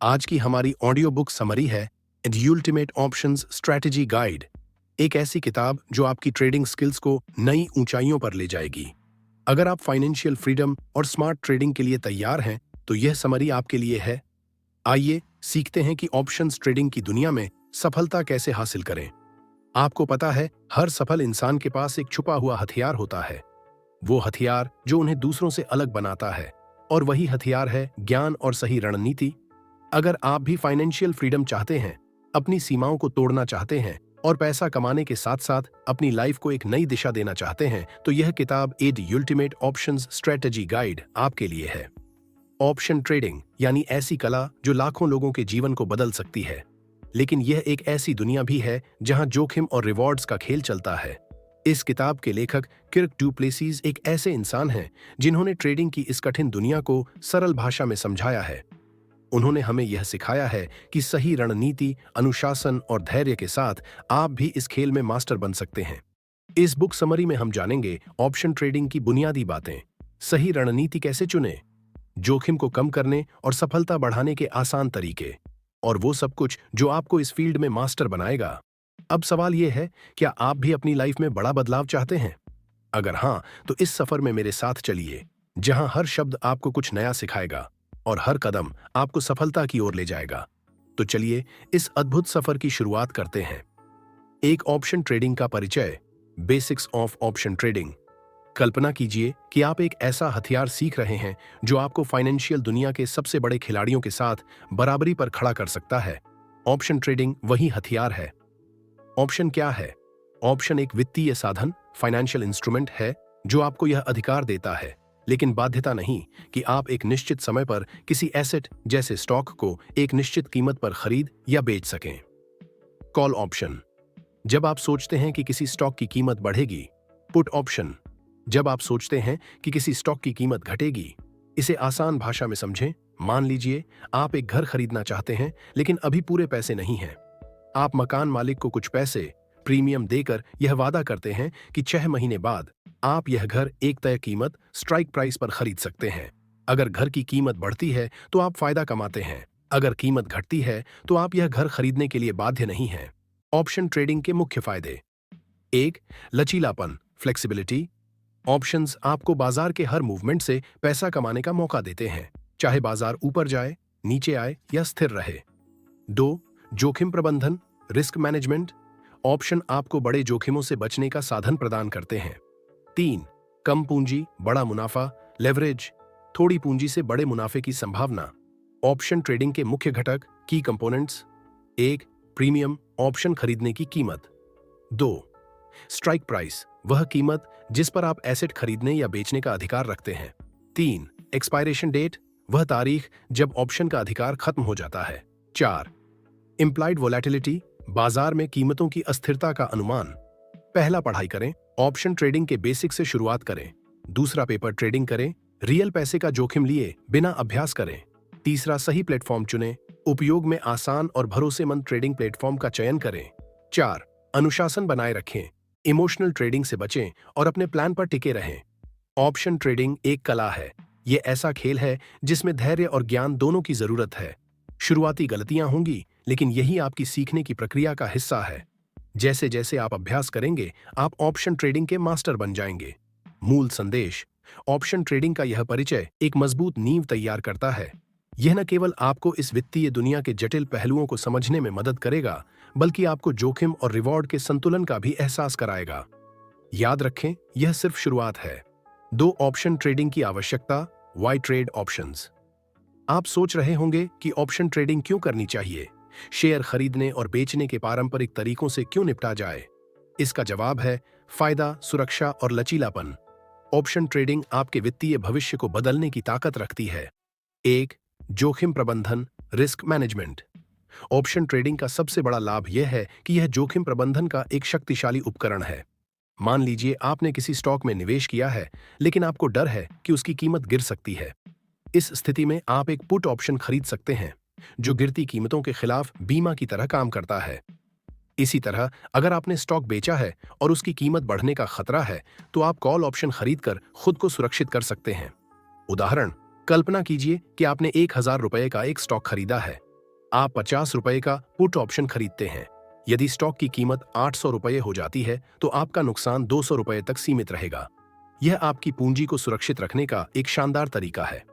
आज की हमारी ऑडियो बुक समरी है the ultimate options strategy guide, एक ऐसी किताब जो आपकी ट्रेडिंग स्किल्स को नई ऊंचाइयों पर ले जाएगी। अगर आप फाइनेंशियल फ्रीडम और स्मार्ट ट्रेडिंग के लिए तैयार हैं, तो यह समरी आपके लिए है। आइए सीखते हैं कि ऑप्शंस ट्रेडिंग की दुनिया में सफलता कैसे हासिल करें। आपको पता है, हर सफल इंसान के पास एक छुपा हुआ हथियार होता है, वो हथियार जो उन्हें दूसरों से अलग बनाता है, और वही हथियार है ज्ञान और सही रणनीति। अगर आप भी फाइनेंशियल फ्रीडम चाहते हैं, अपनी सीमाओं को तोड़ना चाहते हैं और पैसा कमाने के साथ साथ अपनी लाइफ को एक नई दिशा देना चाहते हैं, तो यह किताब the ultimate options strategy guide आपके लिए है। ऑप्शन ट्रेडिंग यानी ऐसी कला जो लाखों लोगों के जीवन को बदल सकती है, लेकिन यह एक ऐसी दुनिया भी है जहां जोखिम और रिवॉर्ड्स का खेल चलता है। इस किताब के लेखक किर्क डू प्लेसीज एक ऐसे इंसान हैं जिन्होंने ट्रेडिंग की इस कठिन दुनिया को सरल भाषा में समझाया है। उन्होंने हमें यह सिखाया है कि सही रणनीति, अनुशासन और धैर्य के साथ आप भी इस खेल में मास्टर बन सकते हैं। इस बुक समरी में हम जानेंगे ऑप्शन ट्रेडिंग की बुनियादी बातें, सही रणनीति कैसे चुनें, जोखिम को कम करने और सफलता बढ़ाने के आसान तरीके, और वो सब कुछ जो आपको इस फील्ड में मास्टर बनाएगा। अब सवाल यह है, क्या आप भी अपनी लाइफ में बड़ा बदलाव चाहते हैं? अगर हाँ, तो इस सफर में मेरे साथ चलिए, जहां हर शब्द आपको कुछ नया सिखाएगा और हर कदम आपको सफलता की ओर ले जाएगा। तो चलिए इस अद्भुत सफर की शुरुआत करते हैं। एक ऑप्शन ट्रेडिंग का परिचय, बेसिक्स ऑफ ऑप्शन ट्रेडिंग। कल्पना कीजिए कि आप एक ऐसा हथियार सीख रहे हैं जो आपको फाइनेंशियल दुनिया के सबसे बड़े खिलाड़ियों के साथ बराबरी पर खड़ा कर सकता है। ऑप्शन ट्रेडिंग वही हथियार है। ऑप्शन क्या है? ऑप्शन एक वित्तीय साधन, फाइनेंशियल इंस्ट्रूमेंट है जो आपको यह अधिकार देता है, लेकिन बाध्यता नहीं, कि आप एक निश्चित समय पर किसी एसेट जैसे स्टॉक को एक निश्चित कीमत पर खरीद या बेच सकें। कॉल ऑप्शन, जब आप सोचते हैं कि किसी स्टॉक की कीमत बढ़ेगी। पुट ऑप्शन, जब आप सोचते हैं कि किसी स्टॉक की कीमत घटेगी। इसे आसान भाषा में समझें। मान लीजिए आप एक घर खरीदना चाहते हैं, लेकिन अभी पूरे पैसे नहीं हैं। आप मकान मालिक को कुछ पैसे प्रीमियम देकर यह वादा करते हैं कि 6 महीने बाद आप यह घर एक तय कीमत, स्ट्राइक प्राइस पर खरीद सकते हैं। अगर घर की कीमत बढ़ती है तो आप फायदा कमाते हैं, अगर कीमत घटती है तो आप यह घर खरीदने के लिए बाध्य नहीं हैं। ऑप्शन ट्रेडिंग के मुख्य फायदे: 1. लचीलापन, फ्लेक्सिबिलिटी। ऑप्शंस आपको बाजार के हर मूवमेंट से पैसा कमाने का मौका देते हैं, चाहे बाजार ऊपर जाए, नीचे आए या स्थिर रहे। 2. जोखिम प्रबंधन, रिस्क मैनेजमेंट। ऑप्शन आपको बड़े जोखिमों से बचने का साधन प्रदान करते हैं। 3. कम पूंजी, बड़ा मुनाफा, लेवरेज। थोड़ी पूंजी से बड़े मुनाफे की संभावना। ऑप्शन ट्रेडिंग के मुख्य घटक, की कंपोनेंट्स: 1. प्रीमियम, ऑप्शन खरीदने की कीमत। 2. स्ट्राइक प्राइस, वह कीमत जिस पर आप एसेट खरीदने या बेचने का अधिकार रखते हैं। 3. एक्सपायरेशन डेट, वह तारीख जब ऑप्शन का अधिकार खत्म हो जाता है। 4. इम्प्लाइड वोलेटिलिटी, बाजार में कीमतों की अस्थिरता का अनुमान। पहला पढ़ाई करें, ऑप्शन ट्रेडिंग के बेसिक से शुरुआत करें। दूसरा पेपर ट्रेडिंग करें, रियल पैसे का जोखिम लिए बिना अभ्यास करें। तीसरा सही प्लेटफॉर्म चुनें, उपयोग में आसान और भरोसेमंद ट्रेडिंग प्लेटफॉर्म का चयन करें। 4. अनुशासन बनाए रखें, इमोशनल ट्रेडिंग से बचें और अपने प्लान पर टिके रहें। ऑप्शन ट्रेडिंग एक कला है। यह ऐसा खेल है जिसमें धैर्य और ज्ञान दोनों की जरूरत है। शुरुआती गलतियां होंगी, लेकिन यही आपकी सीखने की प्रक्रिया का हिस्सा है। जैसे जैसे आप अभ्यास करेंगे, आप ऑप्शन ट्रेडिंग के मास्टर बन जाएंगे। मूल संदेश: ऑप्शन ट्रेडिंग का यह परिचय एक मजबूत नींव तैयार करता है। यह न केवल आपको इस वित्तीय दुनिया के जटिल पहलुओं को समझने में मदद करेगा, बल्कि आपको जोखिम और रिवॉर्ड के संतुलन का भी एहसास कराएगा। याद रखें, यह सिर्फ शुरुआत है। 2. ऑप्शन ट्रेडिंग की आवश्यकता, वाई ट्रेड ऑप्शंस। आप सोच रहे होंगे कि ऑप्शन ट्रेडिंग क्यों करनी चाहिए, शेयर खरीदने और बेचने के पारंपरिक तरीकों से क्यों निपटा जाए। इसका जवाब है फायदा, सुरक्षा और लचीलापन। ऑप्शन ट्रेडिंग आपके वित्तीय भविष्य को बदलने की ताकत रखती है। 1. जोखिम प्रबंधन, रिस्क मैनेजमेंट। ऑप्शन ट्रेडिंग का सबसे बड़ा लाभ यह है कि यह जोखिम प्रबंधन का एक शक्तिशाली उपकरण है। मान लीजिए आपने किसी स्टॉक में निवेश किया है, लेकिन आपको डर है कि उसकी कीमत गिर सकती है। इस स्थिति में आप एक पुट ऑप्शन खरीद सकते हैं, जो गिरती कीमतों के खिलाफ बीमा की तरह काम करता है। इसी तरह अगर आपने स्टॉक बेचा है और उसकी कीमत बढ़ने का खतरा है, तो आप कॉल ऑप्शन खरीदकर खुद को सुरक्षित कर सकते हैं। उदाहरण: कल्पना कीजिए कि आपने 1,000 रुपए का एक स्टॉक खरीदा है। आप 50 रुपए का पुट ऑप्शन खरीदते हैं। यदि स्टॉक की कीमत 800 रुपए हो जाती है तो आपका नुकसान 200 रुपए तक सीमित रहेगा। यह आपकी पूंजी को सुरक्षित रखने का एक शानदार तरीका है।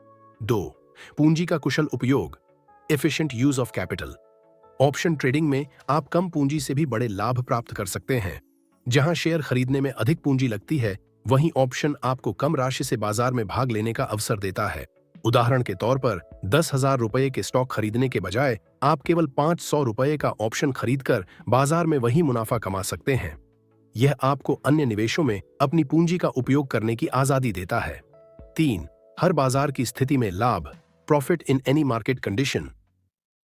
2. पूंजी का कुशल उपयोग, efficient use of capital. Option trading में आप कम पूंजी से भी बड़े लाभ प्राप्त कर सकते हैं। जहां शेयर खरीदने में अधिक पूंजी लगती है, वहीं ऑप्शन आपको कम राशि से बाजार में भाग लेने का अवसर देता है। उदाहरण के तौर पर 10,000 रुपए के स्टॉक खरीदने के बजाय आप केवल 500 रुपए का ऑप्शन खरीदकर बाजार में वही मुनाफा कमा सकते हैं। यह आपको अन्य निवेशों में अपनी पूंजी का उपयोग करने की आजादी देता है। 3. हर बाजार की स्थिति में लाभ, profit in any market condition.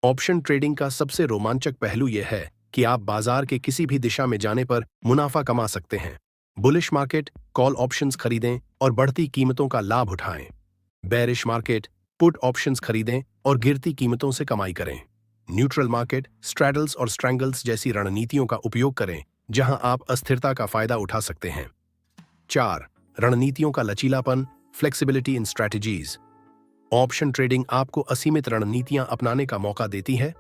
Option trading का सबसे रोमांचक पहलू यह है कि आप बाजार के किसी भी दिशा में जाने पर मुनाफा कमा सकते हैं। बुलिश मार्केट, कॉल ऑप्शंस खरीदें और बढ़ती कीमतों का लाभ उठाएं। बेरिश मार्केट, पुट ऑप्शंस खरीदें और गिरती कीमतों से कमाई करें। न्यूट्रल मार्केट, स्ट्रैडल्स और स्ट्रैंगल्स जैसी रणनीतियों का उपयोग करें जहां आप अस्थिरता का फायदा उठा सकते हैं। 4. रणनीतियों का लचीलापन, फ्लेक्सिबिलिटी इन स्ट्रैटेजीज। ऑप्शन ट्रेडिंग आपको असीमित रणनीतियां अपनाने का मौका देती है।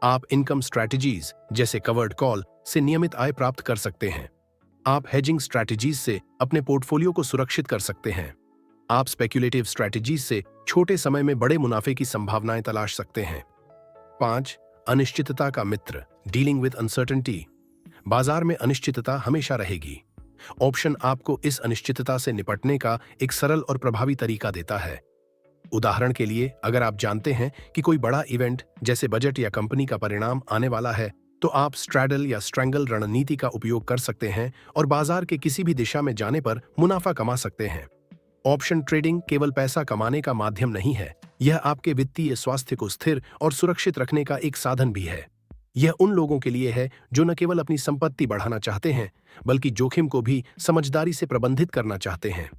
आप इनकम स्ट्रैटेजीज जैसे कवर्ड कॉल से नियमित आय प्राप्त कर सकते हैं। आप हेजिंग स्ट्रैटेजीज से अपने पोर्टफोलियो को सुरक्षित कर सकते हैं। आप स्पेक्युलेटिव स्ट्रैटेजीज से छोटे समय में बड़े मुनाफे की संभावनाएं तलाश सकते हैं। 5. अनिश्चितता का मित्र, डीलिंग विद अनसर्टेनिटी। बाजार में अनिश्चितता हमेशा रहेगी। ऑप्शन आपको इस अनिश्चितता से निपटने का एक सरल और प्रभावी तरीका देता है। उदाहरण के लिए, अगर आप जानते हैं कि कोई बड़ा इवेंट जैसे बजट या कंपनी का परिणाम आने वाला है, तो आप स्ट्रैडल या स्ट्रैंगल रणनीति का उपयोग कर सकते हैं और बाजार के किसी भी दिशा में जाने पर मुनाफा कमा सकते हैं। ऑप्शन ट्रेडिंग केवल पैसा कमाने का माध्यम नहीं है, यह आपके वित्तीय स्वास्थ्य को स्थिर और सुरक्षित रखने का एक साधन भी है। यह उन लोगों के लिए है जो न केवल अपनी संपत्ति बढ़ाना चाहते हैं, बल्कि जोखिम को भी समझदारी से प्रबंधित करना चाहते हैं।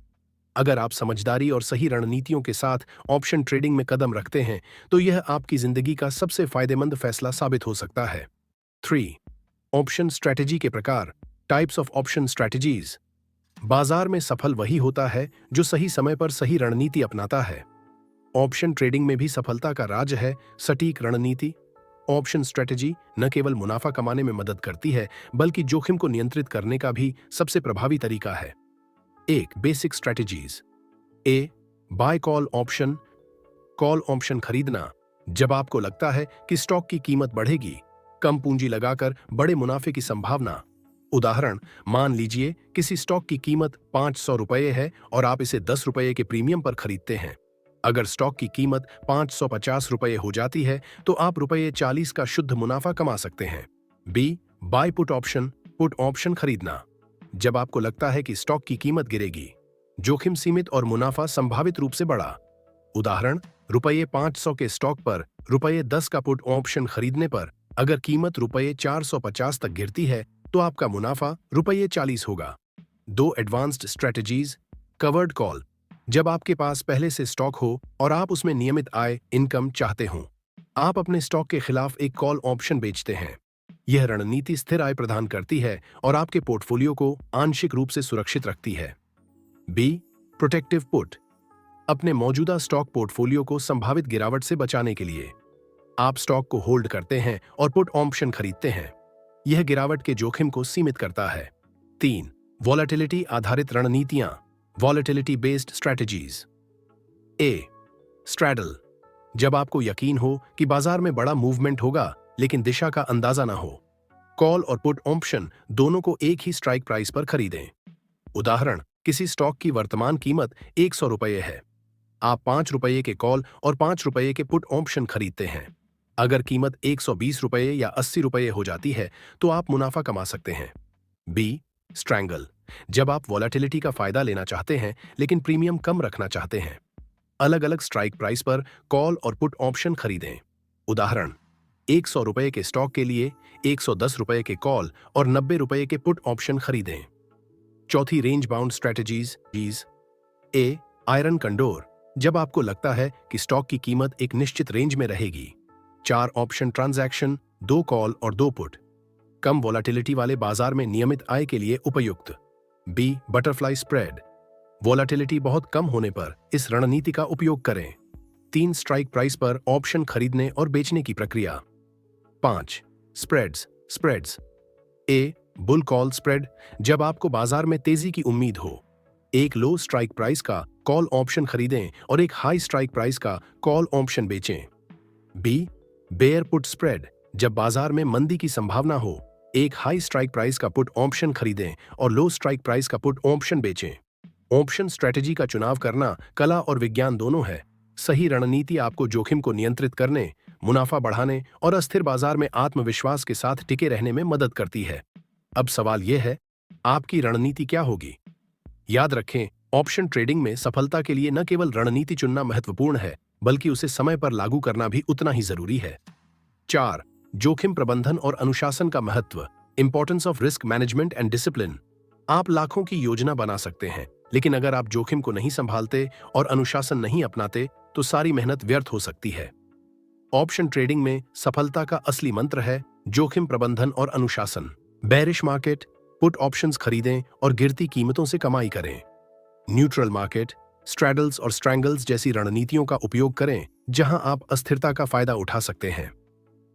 अगर आप समझदारी और सही रणनीतियों के साथ ऑप्शन ट्रेडिंग में कदम रखते हैं, तो यह आपकी जिंदगी का सबसे फायदेमंद फैसला साबित हो सकता है। 3. ऑप्शन स्ट्रैटेजी के प्रकार, टाइप्स ऑफ ऑप्शन स्ट्रैटेजीज। बाजार में सफल वही होता है जो सही समय पर सही रणनीति अपनाता है। ऑप्शन ट्रेडिंग में भी सफलता का राज है सटीक रणनीति। ऑप्शन स्ट्रैटेजी न केवल मुनाफा कमाने में मदद करती है, बल्कि जोखिम को नियंत्रित करने का भी सबसे प्रभावी तरीका है। 1. Basic strategies. A. Buy call option. Call option खरीदना जब आपको लगता है कि स्टॉक की कीमत बढ़ेगी, कम पूंजी लगाकर बड़े मुनाफे की संभावना। उदाहरण, मान लीजिए किसी स्टॉक की कीमत 500 रुपये है और आप इसे 10 रुपये के प्रीमियम पर खरीदते हैं। अगर स्टॉक की कीमत 550 रुपये हो जाती है तो आप रुपये 40 का शुद्ध मुनाफा कमा सकते हैं। B. Buy put option. Put option खरीदना जब आपको लगता है कि स्टॉक की कीमत गिरेगी, जोखिम सीमित और मुनाफा संभावित रूप से बढ़ा। उदाहरण, रुपये 500 के स्टॉक पर रुपये 10 का पुट ऑप्शन खरीदने पर अगर कीमत रुपये 450 तक गिरती है तो आपका मुनाफा रुपये 40 होगा। 2. Advanced strategies. कवर्ड कॉल जब आपके पास पहले से स्टॉक हो और आप उसमें नियमित आय इनकम चाहते हो, आप अपने स्टॉक के खिलाफ एक कॉल ऑप्शन बेचते हैं। यह रणनीति स्थिर आय प्रदान करती है और आपके पोर्टफोलियो को आंशिक रूप से सुरक्षित रखती है। बी. Protective put. अपने मौजूदा स्टॉक पोर्टफोलियो को संभावित गिरावट से बचाने के लिए आप स्टॉक को होल्ड करते हैं और पुट ऑप्शन खरीदते हैं। यह गिरावट के जोखिम को सीमित करता है। 3. वॉलेटिलिटी आधारित रणनीतियां, वॉलेटिलिटी बेस्ड स्ट्रैटेजीज। ए. स्ट्रैडल जब आपको यकीन हो कि बाजार में बड़ा मूवमेंट होगा लेकिन दिशा का अंदाजा ना हो, कॉल और पुट ऑप्शन दोनों को एक ही स्ट्राइक प्राइस पर खरीदें। उदाहरण, किसी स्टॉक की वर्तमान कीमत 100 रुपये है। आप 5 रुपये के कॉल और 5 रुपये के पुट ऑप्शन खरीदते हैं। अगर कीमत 120 रुपये या 80 रुपये हो जाती है तो आप मुनाफा कमा सकते हैं। बी. स्ट्रैंगल जब आप वॉलेटिलिटी का फायदा लेना चाहते हैं लेकिन प्रीमियम कम रखना चाहते हैं, अलग अलग स्ट्राइक प्राइस पर कॉल और पुट ऑप्शन खरीदें। उदाहरण, 100 रुपये के स्टॉक के लिए 110 रुपये के कॉल और 90 रुपये के पुट ऑप्शन खरीदें। 4. Range bound strategies. A. Iron condor जब आपको लगता है कि स्टॉक की कीमत एक निश्चित रेंज में रहेगी। 4 ऑप्शन ट्रांजैक्शन, 2 कॉल और 2 पुट, कम वॉलेटिलिटी वाले बाजार में नियमित आय के लिए उपयुक्त। बी. बटरफ्लाई स्प्रेड वॉलेटिलिटी बहुत कम होने पर इस रणनीति का उपयोग करें। 3 स्ट्राइक प्राइस पर ऑप्शन खरीदने और बेचने की प्रक्रिया। 5. Spreads spreads. A. Bull call spread, जब आपको बाजार में तेजी की उम्मीद हो, एक लो स्ट्राइक प्राइस का कॉल ऑप्शन खरीदें और एक हाई स्ट्राइक प्राइस का कॉल ऑप्शन बेचें। बी. बेयर पुट स्प्रेड, जब बाजार में मंदी की संभावना हो, एक हाई स्ट्राइक प्राइस का पुट ऑप्शन खरीदें और लो स्ट्राइक प्राइस का पुट ऑप्शन बेचें। ऑप्शन स्ट्रेटेजी का चुनाव करना कला और विज्ञान दोनों है। सही रणनीति आपको जोखिम को नियंत्रित करने, मुनाफा बढ़ाने और अस्थिर बाजार में आत्मविश्वास के साथ टिके रहने में मदद करती है। अब सवाल यह है, आपकी रणनीति क्या होगी? याद रखें, ऑप्शन ट्रेडिंग में सफलता के लिए न केवल रणनीति चुनना महत्वपूर्ण है, बल्कि उसे समय पर लागू करना भी उतना ही जरूरी है। 4. जोखिम प्रबंधन और अनुशासन का महत्व, importance of risk management and discipline. आप लाखों की योजना बना सकते हैं, लेकिन अगर आप जोखिम को नहीं संभालते और अनुशासन नहीं अपनाते, तो सारी मेहनत व्यर्थ हो सकती है। ऑप्शन ट्रेडिंग में सफलता का असली मंत्र है जोखिम प्रबंधन और अनुशासन। बेरिश मार्केट, पुट ऑप्शंस खरीदें और गिरती कीमतों से कमाई करें। न्यूट्रल मार्केट, स्ट्रैडल्स और स्ट्रैंगल्स जैसी रणनीतियों का उपयोग करें, जहां आप अस्थिरता का फायदा उठा सकते हैं।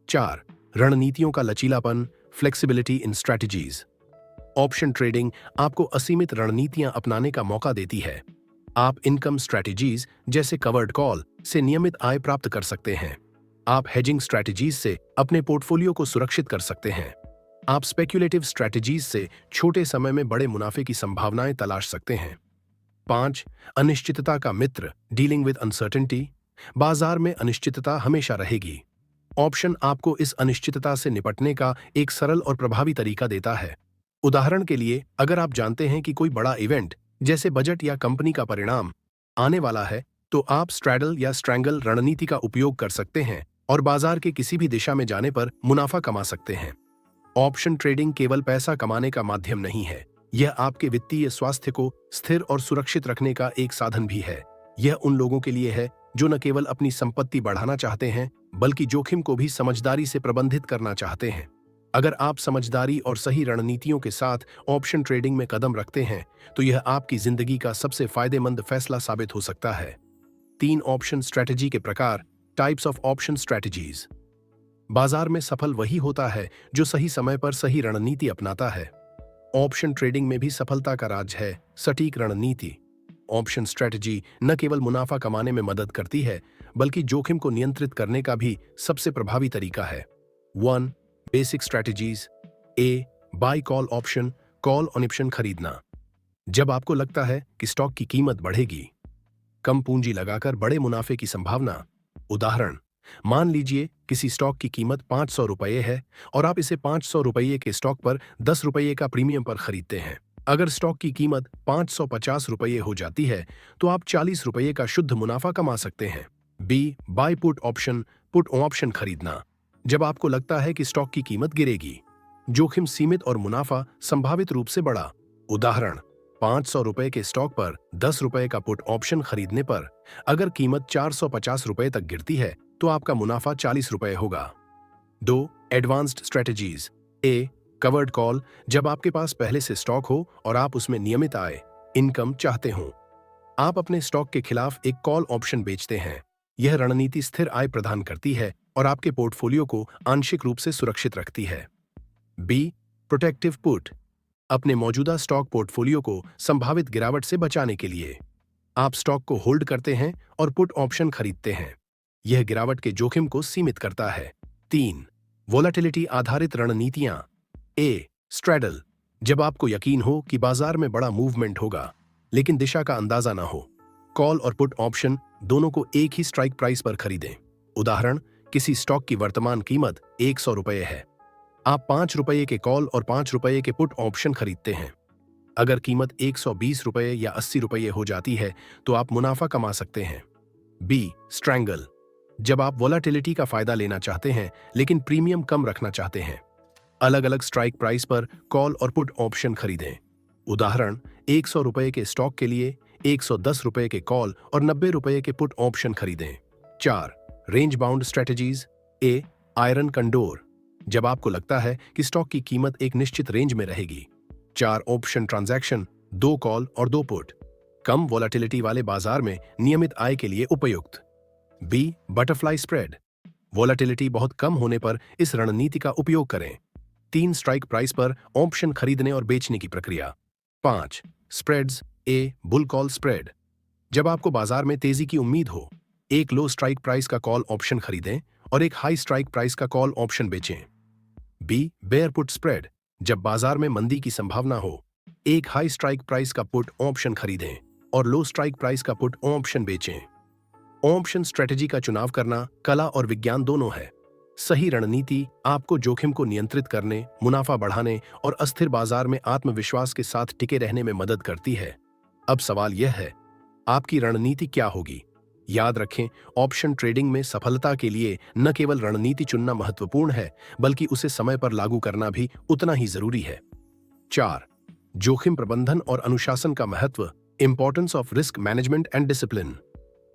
4. रणनीतियों का लचीलापन, फ्लेक्सिबिलिटी इन स्ट्रैटेजीज। ऑप्शन ट्रेडिंग आपको असीमित रणनीतियां अपनाने का मौका देती है। आप इनकम स्ट्रैटेजीज जैसे कवर्ड कॉल से नियमित आय प्राप्त कर सकते हैं। आप हेजिंग स्ट्रैटेजीज से अपने पोर्टफोलियो को सुरक्षित कर सकते हैं। आप स्पेक्युलेटिव स्ट्रैटेजीज से छोटे समय में बड़े मुनाफे की संभावनाएं तलाश सकते हैं। 5. अनिश्चितता का मित्र, डीलिंग विद अनसर्टेनिटी। बाजार में अनिश्चितता हमेशा रहेगी। ऑप्शन आपको इस अनिश्चितता से निपटने का एक सरल और प्रभावी तरीका देता है। उदाहरण के लिए, अगर आप जानते हैं कि कोई बड़ा इवेंट जैसे बजट या कंपनी का परिणाम आने वाला है, तो आप स्ट्रैडल या स्ट्रैंगल रणनीति का उपयोग कर सकते हैं और बाजार के किसी भी दिशा में जाने पर मुनाफा कमा सकते हैं। ऑप्शन ट्रेडिंग केवल पैसा कमाने का माध्यम नहीं है, यह आपके वित्तीय स्वास्थ्य को स्थिर और सुरक्षित रखने का एक साधन भी है। यह उन लोगों के लिए है जो न केवल अपनी संपत्ति बढ़ाना चाहते हैं, बल्कि जोखिम को भी समझदारी से प्रबंधित करना चाहते हैं। अगर आप समझदारी और सही रणनीतियों के साथ ऑप्शन ट्रेडिंग में कदम रखते हैं, तो यह आपकी जिंदगी का सबसे फायदेमंद फैसला साबित हो सकता है। 3. ऑप्शन स्ट्रैटेजी के प्रकार, टाइप्स ऑफ ऑप्शन स्ट्रैटेजीज। बाजार में सफल वही होता है जो सही समय पर सही रणनीति अपनाता है। ऑप्शन ट्रेडिंग में भी सफलता का राज है सटीक रणनीति। ऑप्शन स्ट्रैटेजी न केवल मुनाफा कमाने में मदद करती है, बल्कि जोखिम को नियंत्रित करने का भी सबसे प्रभावी तरीका है। 1. Basic strategies. A. Buy call option, call option खरीदना। जब आपको लगता है कि स्टॉक की कीमत बढ़ेगी, कम पूंजी लगाकर बड़े मुनाफे की संभावना। उदाहरण, मान लीजिए किसी स्टॉक की कीमत 500 रुपये है और आप इसे 500 रुपये के स्टॉक पर 10 रुपये का प्रीमियम पर खरीदते हैं। अगर स्टॉक की कीमत 550 रुपये हो जाती है, तो आप 40 रुपये का शुद्ध मुनाफा कमा सकते हैं। B. Buy put option, put option खरीदना। जब आपको लगता है कि स्टॉक की कीमत गिरेगी, जोखिम सीमित और मुनाफा संभावित रूप से बड़ा। उदाहरण, 500 रुपये के स्टॉक पर 10 रुपये का पुट ऑप्शन खरीदने पर अगर कीमत 450 रुपये तक गिरती है, तो आपका मुनाफा 40 रुपये होगा। 2. Advanced strategies. A. Covered call, जब आपके पास पहले से स्टॉक हो और आप उसमें नियमित आय, इनकम चाहते हो। आप अपने स्टॉक के खिलाफ एक कॉल ऑप्शन बेचते हैं। यह रणनीति स्थिर आय प्रदान करती है और आपके पोर्टफोलियो को आंशिक रूप से सुरक्षित रखती है। बी. प्रोटेक्टिव पुट, अपने मौजूदा स्टॉक पोर्टफोलियो को संभावित गिरावट से बचाने के लिए आप स्टॉक को होल्ड करते हैं और पुट ऑप्शन खरीदते हैं। यह गिरावट के जोखिम को सीमित करता है। 3. वोलेटिलिटी आधारित रणनीतियां। ए. स्ट्रैडल, जब आपको यकीन हो कि बाजार में बड़ा मूवमेंट होगा, लेकिन दिशा का अंदाजा ना हो, कॉल और पुट ऑप्शन दोनों को एक ही स्ट्राइक प्राइस पर खरीदें। उदाहरण, किसी स्टॉक की वर्तमान कीमत 100 रुपये है। आप 5 रुपये के कॉल और 5 रुपये के पुट ऑप्शन खरीदते हैं। अगर कीमत 120 रुपये या 80 रुपये हो जाती है, तो आप मुनाफा कमा सकते हैं। बी. स्ट्रैंगल, जब आप वोलेटिलिटी का फायदा लेना चाहते हैं लेकिन प्रीमियम कम रखना चाहते हैं। अलग अलग स्ट्राइक प्राइस पर कॉल और पुट ऑप्शन खरीदें। उदाहरण, 100 रुपये के स्टॉक के लिए 110 रुपये के कॉल और 90 रुपये के पुट ऑप्शन खरीदें। 4. Range bound strategies. A. Iron condor, जब आपको लगता है कि स्टॉक की कीमत एक निश्चित रेंज में रहेगी। 4 ऑप्शन ट्रांजैक्शन, 2 कॉल और 2 पुट, कम वोलेटिलिटी वाले बाजार में नियमित आय के लिए उपयुक्त। बी. बटरफ्लाई स्प्रेड, वॉलेटिलिटी बहुत कम होने पर इस रणनीति का उपयोग करें। 3 स्ट्राइक प्राइस पर ऑप्शन खरीदने और बेचने की प्रक्रिया। 5 spreads. A bull call spread. जब आपको बाजार में तेजी की उम्मीद हो, एक लो स्ट्राइक प्राइस का कॉल ऑप्शन खरीदें और एक हाई स्ट्राइक प्राइस का कॉल ऑप्शन बेचें। B bear put spread. जब बाजार में मंदी की संभावना हो, एक हाई स्ट्राइक प्राइस का पुट ऑप्शन खरीदें और लो स्ट्राइक प्राइस का पुट ऑप्शन बेचें। ऑप्शन स्ट्रेटेजी का चुनाव करना कला और विज्ञान दोनों है। सही रणनीति आपको जोखिम को नियंत्रित करने, मुनाफा बढ़ाने और अस्थिर बाजार में आत्मविश्वास के साथ टिके रहने में मदद करती है। अब सवाल यह है, आपकी रणनीति क्या होगी? याद रखें, ऑप्शन ट्रेडिंग में सफलता के लिए न केवल रणनीति चुनना महत्वपूर्ण है, बल्कि उसे समय पर लागू करना भी उतना ही जरूरी है। 4 जोखिम प्रबंधन और अनुशासन का महत्व। Importance of risk management and discipline.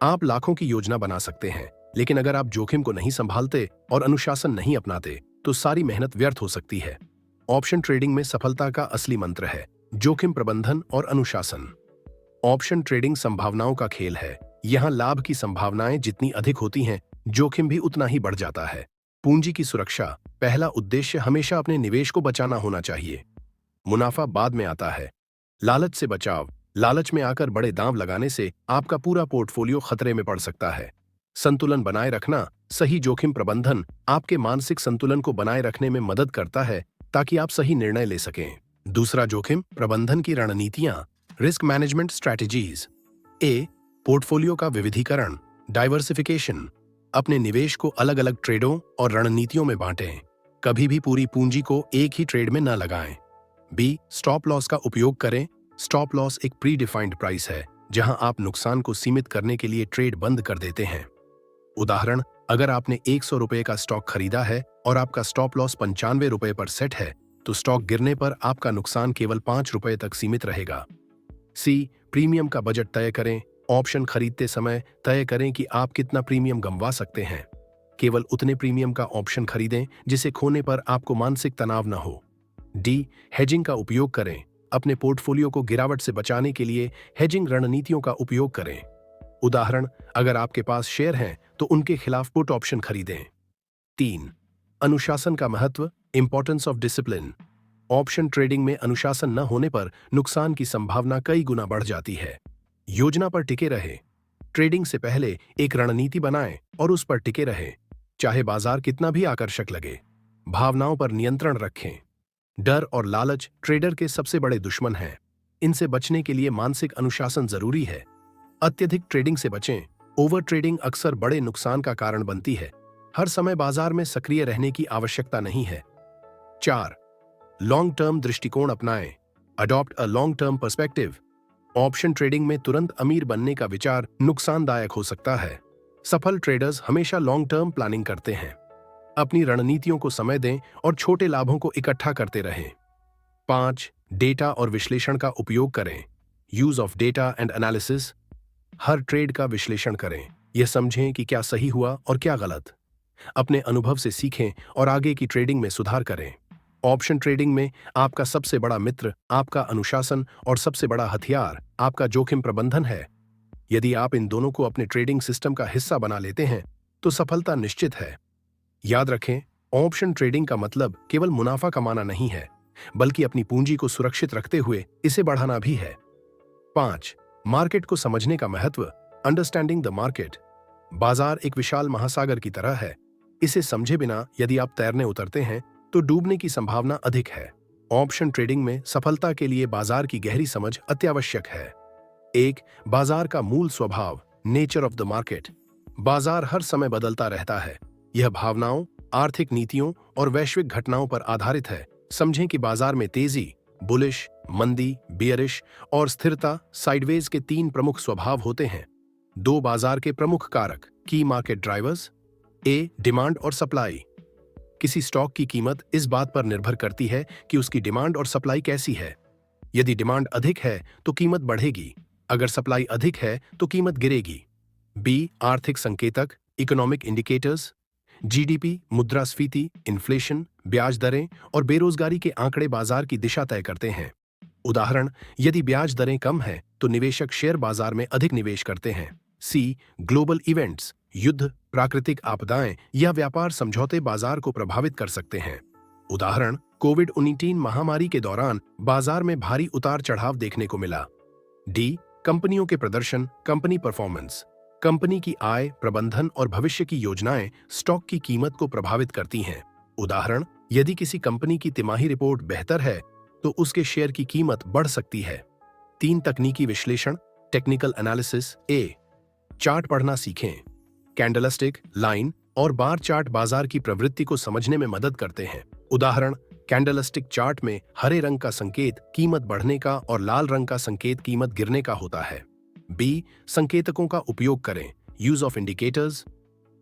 आप लाखों की योजना बना सकते हैं, लेकिन अगर आप जोखिम को नहीं संभालते और अनुशासन नहीं अपनाते, तो सारी मेहनत व्यर्थ हो सकती है। ऑप्शन ट्रेडिंग में सफलता का असली मंत्र है जोखिम प्रबंधन और अनुशासन। ऑप्शन ट्रेडिंग संभावनाओं का खेल है। यहां लाभ की संभावनाएं जितनी अधिक होती हैं, जोखिम भी उतना ही बढ़ जाता है। पूंजी की सुरक्षा। पहला उद्देश्य हमेशा अपने निवेश को बचाना होना चाहिए। मुनाफा बाद में आता है। लालच से बचाव। लालच में आकर बड़े दांव लगाने से आपका पूरा पोर्टफोलियो खतरे में पड़ सकता है। संतुलन बनाए रखना। सही जोखिम प्रबंधन आपके मानसिक संतुलन को बनाए रखने में मदद करता है, ताकि आप सही निर्णय ले सकें। दूसरा जोखिम प्रबंधन की रणनीतियां। Risk management strategies. ए पोर्टफोलियो का विविधीकरण, डाइवर्सिफिकेशन। अपने निवेश को अलग अलग ट्रेडों और रणनीतियों में बांटें। कभी भी पूरी पूंजी को एक ही ट्रेड में न लगाएं। बी स्टॉप लॉस का उपयोग करें। स्टॉप लॉस एक प्री डिफाइंड प्राइस है, जहां आप नुकसान को सीमित करने के लिए ट्रेड बंद कर देते हैं। उदाहरण, अगर आपने 100 रुपए का स्टॉक खरीदा है और आपका स्टॉप लॉस 95 रुपए पर सेट है, तो स्टॉक गिरने पर आपका नुकसान केवल 5 रुपए तक सीमित रहेगा। सी प्रीमियम का बजट तय करें। ऑप्शन खरीदते समय तय करें कि आप कितना प्रीमियम गंवा सकते हैं। केवल उतने प्रीमियम का ऑप्शन खरीदें जिसे खोने पर आपको मानसिक तनाव न हो। डी हेजिंग का उपयोग करें। अपने पोर्टफोलियो को गिरावट से बचाने के लिए हेजिंग रणनीतियों का उपयोग करें। उदाहरण, अगर आपके पास शेयर हैं तो उनके खिलाफ पुट ऑप्शन खरीदें। 3 अनुशासन का महत्व। Importance of discipline. Option trading में अनुशासन न होने पर नुकसान की संभावना कई गुना बढ़ जाती है। योजना पर टिके रहे। ट्रेडिंग से पहले एक रणनीति बनाएं और उस पर टिके रहे, चाहे बाजार कितना भी आकर्षक लगे। भावनाओं पर नियंत्रण रखें। डर और लालच ट्रेडर के सबसे बड़े दुश्मन हैं। इनसे बचने के लिए मानसिक अनुशासन जरूरी है। अत्यधिक ट्रेडिंग से बचें। ओवर ट्रेडिंग अक्सर बड़े नुकसान का कारण बनती है। हर समय बाजार में सक्रिय रहने की आवश्यकता नहीं है। 4 लॉन्ग टर्म दृष्टिकोण अपनाएं। Adopt a long term perspective. Option trading में तुरंत अमीर बनने का विचार नुकसानदायक हो सकता है। सफल ट्रेडर्स हमेशा लॉन्ग टर्म प्लानिंग करते हैं। अपनी रणनीतियों को समय दें और छोटे लाभों को इकट्ठा करते रहें। 5 डेटा और विश्लेषण का उपयोग करें। Use of data and analysis. Her trade का विश्लेषण करें। यह समझें कि क्या सही हुआ और क्या गलत। अपने अनुभव से सीखें और आगे की ट्रेडिंग में सुधार करें। ऑप्शन ट्रेडिंग में आपका सबसे बड़ा मित्र आपका अनुशासन और सबसे बड़ा हथियार आपका जोखिम प्रबंधन है। यदि आप इन दोनों को अपने ट्रेडिंग सिस्टम का हिस्सा बना लेते हैं, तो सफलता निश्चित है। याद रखें, ऑप्शन ट्रेडिंग का मतलब केवल मुनाफा कमाना नहीं है, बल्कि अपनी पूंजी को सुरक्षित रखते हुए इसे बढ़ाना भी है। 5 मार्केट को समझने का महत्व। Understanding the market. बाजार एक विशाल महासागर की तरह है। इसे समझे बिना यदि आप तैरने उतरते हैं तो डूबने की संभावना अधिक है। ऑप्शन ट्रेडिंग में सफलता के लिए बाजार की गहरी समझ अत्यावश्यक है। 1 बाजार का मूल स्वभाव। Nature of the market. बाजार हर समय बदलता रहता है। यह भावनाओं, आर्थिक नीतियों और वैश्विक घटनाओं पर आधारित है। समझें कि बाजार में तेजी, बुलिश, मंदी, बियरिश और स्थिरता, साइडवेज के 3 प्रमुख स्वभाव होते हैं। 2 बाजार के प्रमुख कारक। की मार्केट ड्राइवर्स। ए डिमांड और सप्लाई। किसी स्टॉक की कीमत इस बात पर निर्भर करती है कि उसकी डिमांड और सप्लाई कैसी है। यदि डिमांड अधिक है तो कीमत बढ़ेगी, अगर सप्लाई अधिक है तो कीमत गिरेगी। बी आर्थिक संकेतक। Economic indicators. जीडीपी, मुद्रास्फीति, इन्फ्लेशन, ब्याज दरें और बेरोजगारी के आंकड़े बाजार की दिशा तय करते हैं। उदाहरण, यदि ब्याज दरें कम हैं तो निवेशक शेयर बाजार में अधिक निवेश करते हैं। सी ग्लोबल इवेंट्स, युद्ध, प्राकृतिक आपदाएं या व्यापार समझौते बाजार को प्रभावित कर सकते हैं। उदाहरण, कोविड-19 महामारी के दौरान बाजार में भारी उतार चढ़ाव देखने को मिला। डी कंपनियों के प्रदर्शन, कंपनी परफॉर्मेंस, कंपनी की आय, प्रबंधन और भविष्य की योजनाएं स्टॉक की कीमत को प्रभावित करती हैं। उदाहरण, यदि किसी कंपनी की तिमाही रिपोर्ट बेहतर है तो उसके शेयर की कीमत बढ़ सकती है। 3 तकनीकी विश्लेषण, टेक्निकल एनालिसिस। ए चार्ट पढ़ना सीखें। कैंडलस्टिक, लाइन और बार चार्ट बाजार की प्रवृत्ति को समझने में मदद करते हैं। उदाहरण, कैंडलस्टिक चार्ट में हरे रंग का संकेत कीमत बढ़ने का और लाल रंग का संकेत कीमत गिरने का होता है। बी संकेतकों का उपयोग करें। Use of indicators.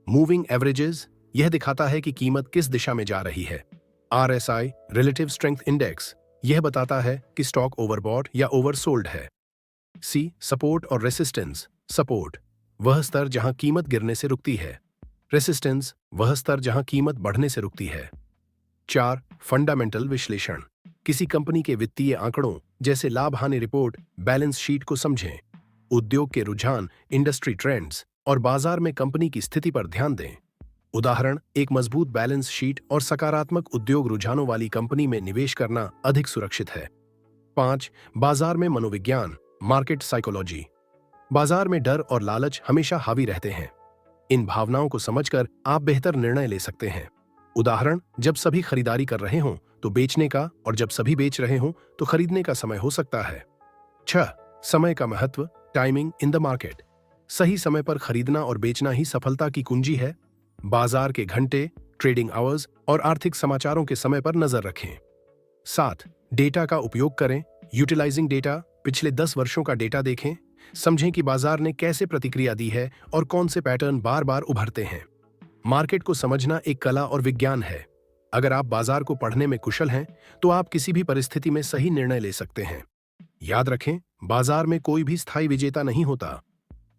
Moving averages, यह दिखाता है कि कीमत किस दिशा में जा रही है। RSI, रिलेटिव स्ट्रेंथ इंडेक्स, यह बताता है कि स्टॉक ओवरबॉट या ओवरसोल्ड है। सी सपोर्ट और रेसिस्टेंस। सपोर्ट, वह स्तर जहां कीमत गिरने से रुकती है। रेसिस्टेंस, वह स्तर जहां कीमत बढ़ने से रुकती है। 4 फंडामेंटल विश्लेषण, किसी कंपनी के वित्तीय आंकड़ों जैसे लाभ हानि रिपोर्ट, बैलेंस शीट को समझें। उद्योग के रुझान, इंडस्ट्री ट्रेंड्स और बाजार में कंपनी की स्थिति पर ध्यान दें। उदाहरण, एक मजबूत बैलेंस शीट और सकारात्मक उद्योग रुझानों वाली कंपनी में निवेश करना अधिक सुरक्षित है। 5 बाजार में मनोविज्ञान, मार्केट साइकोलॉजी, बाजार में डर और लालच हमेशा हावी रहते हैं। इन भावनाओं को समझकर आप बेहतर निर्णय ले सकते हैं। उदाहरण, जब सभी खरीदारी कर रहे हों तो बेचने का, और जब सभी बेच रहे हों तो खरीदने का समय हो सकता है। 6 समय का महत्व, टाइमिंग इन द मार्केट, सही समय पर खरीदना और बेचना ही सफलता की कुंजी है। बाजार के घंटे, ट्रेडिंग आवर्स और आर्थिक समाचारों के समय पर नजर रखें। 7 डेटा का उपयोग करें। यूटिलाइजिंग डेटा, पिछले 10 वर्षों का डेटा देखें। समझें कि बाजार ने कैसे प्रतिक्रिया दी है और कौन से पैटर्न बार बार उभरते हैं। मार्केट को समझना एक कला और विज्ञान है। अगर आप बाजार को पढ़ने में कुशल हैं तो आप किसी भी परिस्थिति में सही निर्णय ले सकते हैं। याद रखें, बाजार में कोई भी स्थायी विजेता नहीं होता।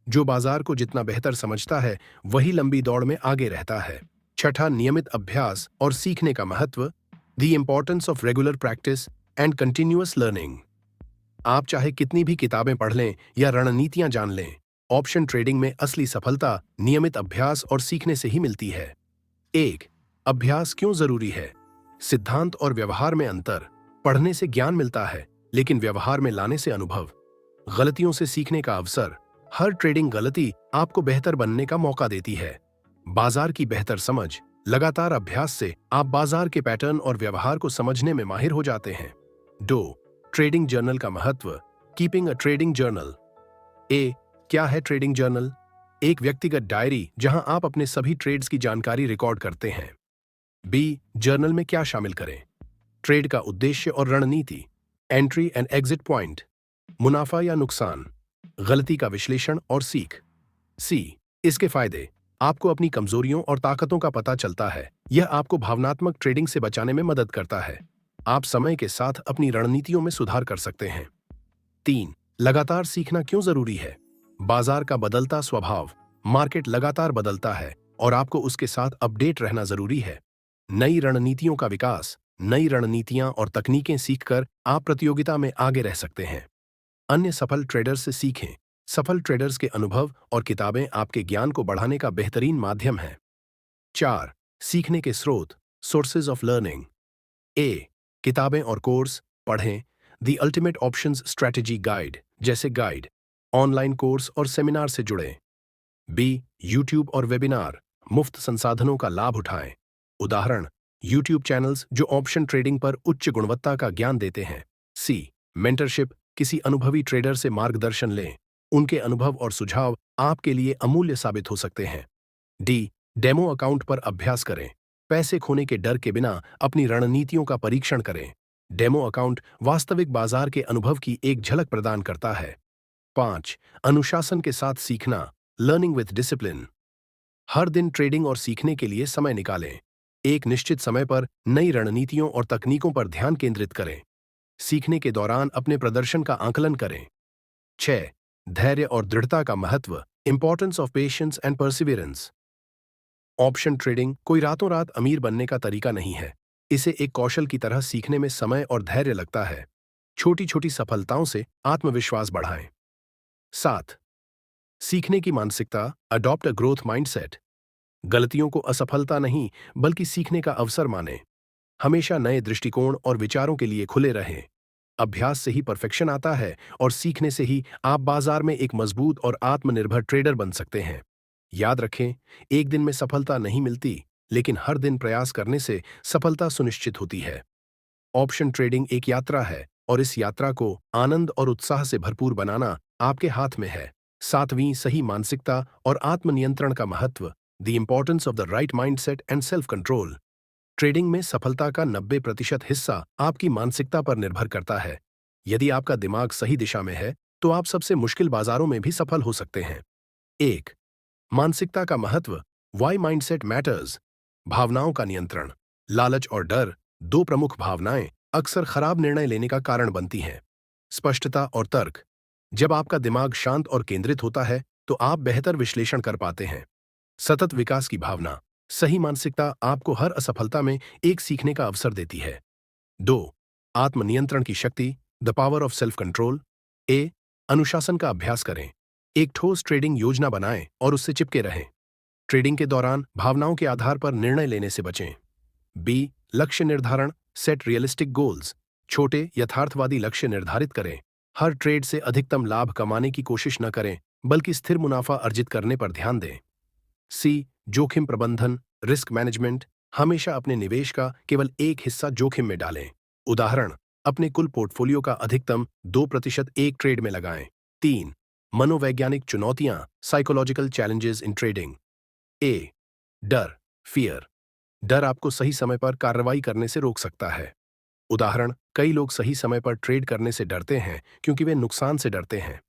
जो बाजार को जितना बेहतर समझता है वही लंबी दौड़ में आगे रहता है। 6 नियमित अभ्यास और सीखने का महत्व, the importance of regular practice and continuous learning. आप चाहे कितनी भी किताबें पढ़ लें या रणनीतियां जान लें, ऑप्शन ट्रेडिंग में असली सफलता नियमित अभ्यास और सीखने से ही मिलती है। 1 अभ्यास क्यों जरूरी है? सिद्धांत और व्यवहार में अंतर। पढ़ने से ज्ञान मिलता है, लेकिन व्यवहार में लाने से अनुभव। गलतियों से सीखने का अवसर, हर ट्रेडिंग गलती आपको बेहतर बनने का मौका देती है। बाजार की बेहतर समझ, लगातार अभ्यास से आप बाजार के पैटर्न और व्यवहार को समझने में माहिर हो जाते हैं। 2 ट्रेडिंग जर्नल का महत्व, कीपिंग अ ट्रेडिंग जर्नल। ए क्या है ट्रेडिंग जर्नल? एक व्यक्तिगत डायरी जहां आप अपने सभी ट्रेड्स की जानकारी रिकॉर्ड करते हैं। बी जर्नल में क्या शामिल करें? ट्रेड का उद्देश्य और रणनीति, एंट्री एंड एग्जिट पॉइंट, मुनाफा या नुकसान, गलती का विश्लेषण और सीख। सी इसके फायदे, आपको अपनी कमजोरियों और ताकतों का पता चलता है। यह आपको भावनात्मक ट्रेडिंग से बचाने में मदद करता है। आप समय के साथ अपनी रणनीतियों में सुधार कर सकते हैं। 3 लगातार सीखना क्यों जरूरी है? बाजार का बदलता स्वभाव, मार्केट लगातार बदलता है और आपको उसके साथ अपडेट रहना जरूरी है। नई रणनीतियों का विकास, नई रणनीतियां और तकनीकें सीखकर आप प्रतियोगिता में आगे रह सकते हैं। अन्य सफल ट्रेडर्स से सीखें। सफल ट्रेडर्स के अनुभव और किताबें आपके ज्ञान को बढ़ाने का बेहतरीन माध्यम है। 4 सीखने के स्रोत, सोर्सेज ऑफ लर्निंग। ए किताबें और कोर्स पढ़ें। The ultimate options strategy guide जैसे गाइड, ऑनलाइन कोर्स और सेमिनार से जुड़ें। बी यूट्यूब और वेबिनार, मुफ्त संसाधनों का लाभ उठाएं। उदाहरण, यूट्यूब चैनल्स जो ऑप्शन ट्रेडिंग पर उच्च गुणवत्ता का ज्ञान देते हैं। सी मेंटरशिप, किसी अनुभवी ट्रेडर से मार्गदर्शन लें। उनके अनुभव और सुझाव आपके लिए अमूल्य साबित हो सकते हैं। डी डेमो अकाउंट पर अभ्यास करें। पैसे खोने के डर के बिना अपनी रणनीतियों का परीक्षण करें। डेमो अकाउंट वास्तविक बाजार के अनुभव की एक झलक प्रदान करता है। 5 अनुशासन के साथ सीखना, लर्निंग विथ डिसिप्लिन। हर दिन ट्रेडिंग और सीखने के लिए समय निकालें। एक निश्चित समय पर नई रणनीतियों और तकनीकों पर ध्यान केंद्रित करें। सीखने के दौरान अपने प्रदर्शन का आकलन करें। 6 धैर्य और दृढ़ता का महत्व, importance of patience and Perseverance. Option trading कोई रातों रात अमीर बनने का तरीका नहीं है। इसे एक कौशल की तरह सीखने में समय और धैर्य लगता है। छोटी छोटी सफलताओं से आत्मविश्वास बढ़ाएं। 7 सीखने की मानसिकता, अडॉप्ट अ ग्रोथ माइंडसेट। गलतियों को असफलता नहीं बल्कि सीखने का अवसर माने। हमेशा नए दृष्टिकोण और विचारों के लिए खुले रहें। अभ्यास से ही परफेक्शन आता है और सीखने से ही आप बाजार में एक मजबूत और आत्मनिर्भर ट्रेडर बन सकते हैं। याद रखें, एक दिन में सफलता नहीं मिलती, लेकिन हर दिन प्रयास करने से सफलता सुनिश्चित होती है। ऑप्शन ट्रेडिंग एक यात्रा है और इस यात्रा को आनंद और उत्साह से भरपूर बनाना आपके हाथ में है। सातवीं, सही मानसिकता और आत्मनियंत्रण का महत्व, the importance of the right mindset and self control. Trading में सफलता का 90% हिस्सा आपकी मानसिकता पर निर्भर करता है। यदि आपका दिमाग सही दिशा में है, तो आप सबसे मुश्किल बाजारों में भी सफल हो सकते हैं। एक, मानसिकता का महत्व, वाई माइंडसेट मैटर्स। भावनाओं का नियंत्रण। लालच और डर, दो प्रमुख भावनाएं, अक्सर खराब निर्णय लेने का कारण बनती हैं। स्पष्टता और तर्क। जब आपका दिमाग शांत और केंद्रित होता है, तो आप बेहतर विश्लेषण कर पाते हैं। सतत विकास की भावना। सही मानसिकता आपको हर असफलता में एक सीखने का अवसर देती है। 2, आत्मनियंत्रण की शक्ति, the power of self control. A, अनुशासन का अभ्यास करें। एक ठोस ट्रेडिंग योजना बनाएं और उससे चिपके रहें। ट्रेडिंग के दौरान भावनाओं के आधार पर निर्णय लेने से बचें। बी, लक्ष्य निर्धारण, सेट रियलिस्टिक गोल्स। छोटे यथार्थवादी लक्ष्य निर्धारित करें। हर ट्रेड से अधिकतम लाभ कमाने की कोशिश न करें, बल्कि स्थिर मुनाफा अर्जित करने पर ध्यान दें। सी, जोखिम प्रबंधन, रिस्क मैनेजमेंट। हमेशा अपने निवेश का केवल एक हिस्सा जोखिम में डालें। उदाहरण, अपने कुल पोर्टफोलियो का अधिकतम 2% एक ट्रेड में लगाएं। 3, मनोवैज्ञानिक चुनौतियां, साइकोलॉजिकल चैलेंजेस इन ट्रेडिंग। ए, डर, फियर। डर आपको सही समय पर कार्रवाई करने से रोक सकता है। उदाहरण, कई लोग सही समय पर ट्रेड करने से डरते हैं क्योंकि वे नुकसान से डरते हैं।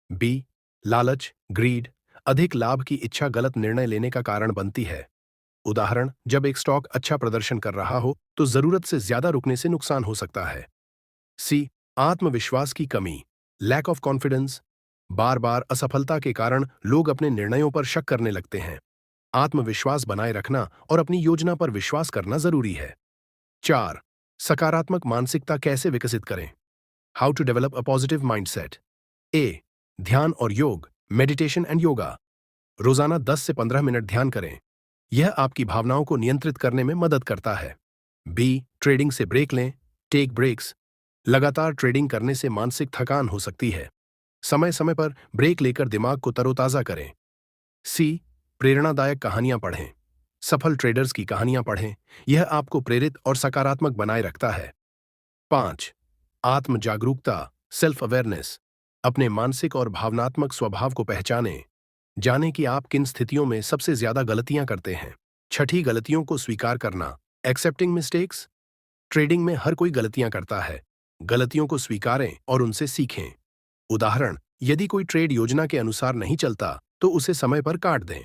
बी, लालच, ग्रीड। अधिक लाभ की इच्छा गलत निर्णय लेने का कारण बनती है। उदाहरण, जब एक स्टॉक अच्छा प्रदर्शन कर रहा हो तो जरूरत से ज्यादा रुकने से नुकसान हो सकता है। सी, आत्मविश्वास की कमी, लैक ऑफ कॉन्फिडेंस। बार बार असफलता के कारण लोग अपने निर्णयों पर शक करने लगते हैं। आत्मविश्वास बनाए रखना और अपनी योजना पर विश्वास करना जरूरी है। 4, सकारात्मक मानसिकता कैसे विकसित करें। How to develop a positive mindset. A, ध्यान और योग, मेडिटेशन एंड योगा। रोजाना 10 से 15 मिनट ध्यान करें। यह आपकी भावनाओं को नियंत्रित करने में मदद करता है। बी, ट्रेडिंग से ब्रेक लें, टेक ब्रेक्स। लगातार ट्रेडिंग करने से मानसिक थकान हो सकती है। समय समय पर ब्रेक लेकर दिमाग को तरोताजा करें। सी, प्रेरणादायक कहानियां पढ़ें। सफल ट्रेडर्स की कहानियां पढ़ें। यह आपको प्रेरित और सकारात्मक बनाए रखता है। 5, आत्म जागरूकता, सेल्फ अवेयरनेस। अपने मानसिक और भावनात्मक स्वभाव को पहचानें। जानें कि आप किन स्थितियों में सबसे ज्यादा गलतियां करते हैं। छठी, गलतियों को स्वीकार करना, एक्सेप्टिंग मिस्टेक्स। ट्रेडिंग में हर कोई गलतियां करता है। गलतियों को स्वीकारें और उनसे सीखें। उदाहरण, यदि कोई ट्रेड योजना के अनुसार नहीं चलता तो उसे समय पर काट दें।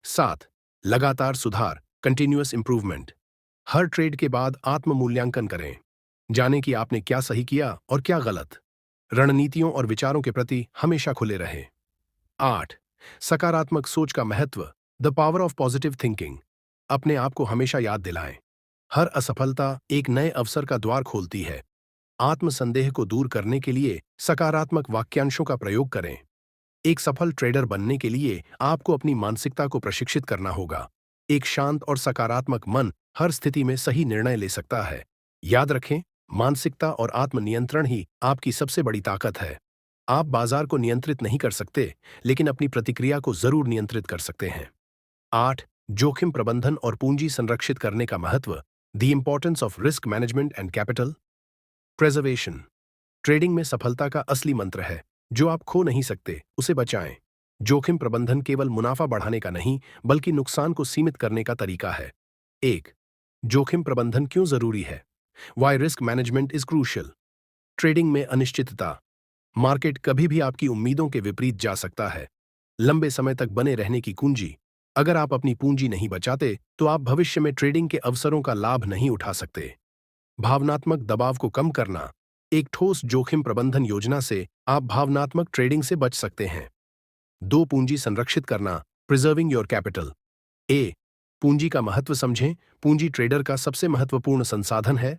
7, लगातार सुधार, कंटिन्यूअस इंप्रूवमेंट। हर ट्रेड के बाद आत्म मूल्यांकन करें। जानें कि आपने क्या सही किया और क्या गलत। रणनीतियों और विचारों के प्रति हमेशा खुले रहें। 8, सकारात्मक सोच का महत्व, the power of positive thinking. अपने आप को हमेशा याद दिलाएं, हर असफलता एक नए अवसर का द्वार खोलती है। आत्मसंदेह को दूर करने के लिए सकारात्मक वाक्यांशों का प्रयोग करें। एक सफल ट्रेडर बनने के लिए आपको अपनी मानसिकता को प्रशिक्षित करना होगा। एक शांत और सकारात्मक मन हर स्थिति में सही निर्णय ले सकता है। याद रखें, मानसिकता और आत्मनियंत्रण ही आपकी सबसे बड़ी ताकत है। आप बाजार को नियंत्रित नहीं कर सकते, लेकिन अपनी प्रतिक्रिया को जरूर नियंत्रित कर सकते हैं। 8, जोखिम प्रबंधन और पूंजी संरक्षित करने का महत्व, the importance of risk management and capital preservation. Trading में सफलता का असली मंत्र है, जो आप खो नहीं सकते उसे बचाएं। जोखिम प्रबंधन केवल मुनाफा बढ़ाने का नहीं, बल्कि नुकसान को सीमित करने का तरीका है। 1, जोखिम प्रबंधन क्यों जरूरी है। Why risk management is crucial. Trading में अनिश्चितता, मार्केट कभी भी आपकी उम्मीदों के विपरीत जा सकता है। लंबे समय तक बने रहने की कुंजी, अगर आप अपनी पूंजी नहीं बचाते तो आप भविष्य में ट्रेडिंग के अवसरों का लाभ नहीं उठा सकते। भावनात्मक दबाव को कम करना, एक ठोस जोखिम प्रबंधन योजना से आप भावनात्मक ट्रेडिंग से बच सकते हैं। 2, पूंजी संरक्षित करना, प्रिजर्विंग योर कैपिटल। ए, पूंजी का महत्व समझें। पूंजी ट्रेडर का सबसे महत्वपूर्ण संसाधन है।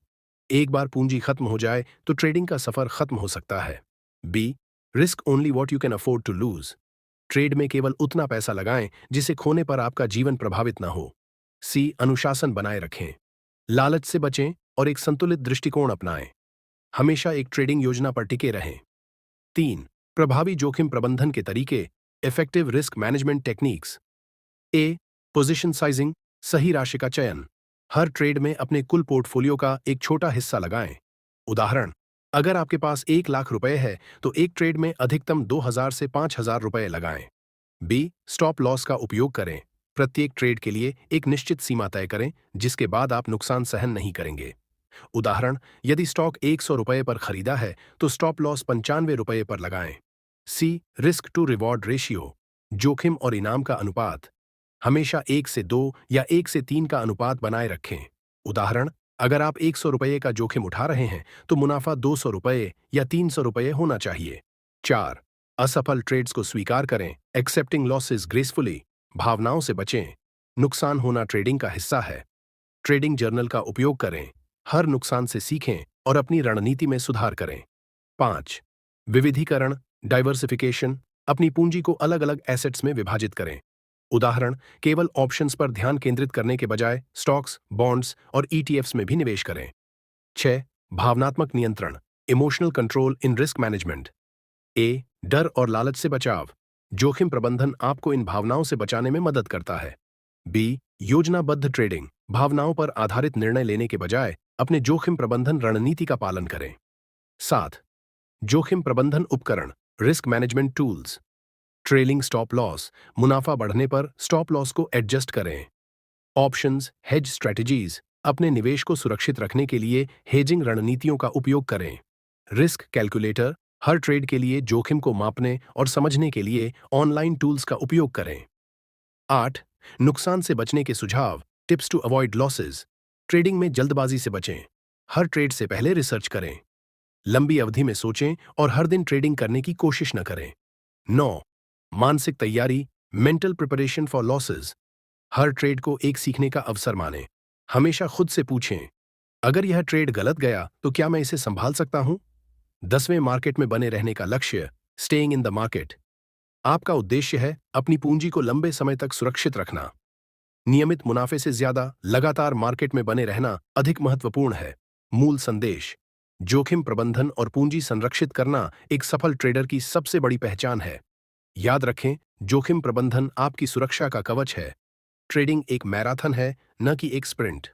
एक बार पूंजी खत्म हो जाए तो ट्रेडिंग का सफर खत्म हो सकता है। B, risk only what you can afford to lose. Trade में केवल उतना पैसा लगाएं जिसे खोने पर आपका जीवन प्रभावित न हो। सी, अनुशासन बनाए रखें। लालच से बचें और एक संतुलित दृष्टिकोण अपनाएं। हमेशा एक ट्रेडिंग योजना पर टिके रहें। 3, प्रभावी जोखिम प्रबंधन के तरीके, इफेक्टिव रिस्क मैनेजमेंट टेक्निक्स। ए, पोजीशन साइजिंग, सही राशि का चयन। हर ट्रेड में अपने कुल पोर्टफोलियो का एक छोटा हिस्सा लगाएं। उदाहरण, अगर आपके पास 1 लाख रुपए है तो एक ट्रेड में अधिकतम 2,000 से 5,000 रुपए लगाएं। बी, स्टॉप लॉस का उपयोग करें। प्रत्येक ट्रेड के लिए एक निश्चित सीमा तय करें जिसके बाद आप नुकसान सहन नहीं करेंगे। उदाहरण, यदि स्टॉक 100 रुपए पर खरीदा है तो स्टॉप लॉस 95 रुपए पर लगाएं। सी, रिस्क टू रिवॉर्ड रेशियो, जोखिम और इनाम का अनुपात। हमेशा 1 से 2 या 1 से 3 का अनुपात बनाए रखें। उदाहरण, अगर आप 100 रुपये का जोखिम उठा रहे हैं तो मुनाफा 200 रुपये या 300 रुपये होना चाहिए। 4, असफल ट्रेड्स को स्वीकार करें। एक्सेप्टिंग लॉसेस ग्रेसफुली, भावनाओं से बचें। नुकसान होना ट्रेडिंग का हिस्सा है। ट्रेडिंग जर्नल का उपयोग करें। हर नुकसान से सीखें और अपनी रणनीति में सुधार करें। 5, विविधीकरण, डाइवर्सिफिकेशन, अपनी पूंजी को अलग अलग एसेट्स में विभाजित करें। उदाहरण, केवल ऑप्शंस पर ध्यान केंद्रित करने के बजाय स्टॉक्स, बॉन्ड्स और ईटीएफ्स में भी निवेश करें। 6, भावनात्मक नियंत्रण, emotional control in risk management. A, डर और लालच से बचाव, जोखिम प्रबंधन आपको इन भावनाओं से बचाने में मदद करता है। बी, योजनाबद्ध ट्रेडिंग, भावनाओं पर आधारित निर्णय लेने के बजाय अपने जोखिम प्रबंधन रणनीति का पालन करें। 7, जोखिम प्रबंधन उपकरण, risk management tools. Trailing stop loss, मुनाफा बढ़ने पर स्टॉप लॉस को एडजस्ट करें। ऑप्शंस, हेज स्ट्रेटजीज, अपने निवेश को सुरक्षित रखने के लिए हेजिंग रणनीतियों का उपयोग करें। रिस्क कैलकुलेटर, हर ट्रेड के लिए जोखिम को मापने और समझने के लिए ऑनलाइन टूल्स का उपयोग करें। 8, नुकसान से बचने के सुझाव, tips to avoid losses. Trading में जल्दबाजी से बचें। हर ट्रेड से पहले रिसर्च करें। लंबी अवधि में सोचें और हर दिन ट्रेडिंग करने की कोशिश न करें। 9, मानसिक तैयारी, mental preparation for losses. Her trade को एक सीखने का अवसर मानें। हमेशा खुद से पूछें, अगर यह ट्रेड गलत गया तो क्या मैं इसे संभाल सकता हूं? 10वें मार्केट में बने रहने का लक्ष्य, स्टेइंग इन द मार्केट। आपका उद्देश्य है अपनी पूंजी को लंबे समय तक सुरक्षित रखना। नियमित मुनाफे से ज्यादा लगातार मार्केट में बने रहना अधिक महत्वपूर्ण है। मूल संदेश, जोखिम प्रबंधन और पूंजी संरक्षित करना एक सफल ट्रेडर की सबसे बड़ी पहचान है। याद रखें, जोखिम प्रबंधन आपकी सुरक्षा का कवच है। ट्रेडिंग एक मैराथन है, न कि एक स्प्रिंट।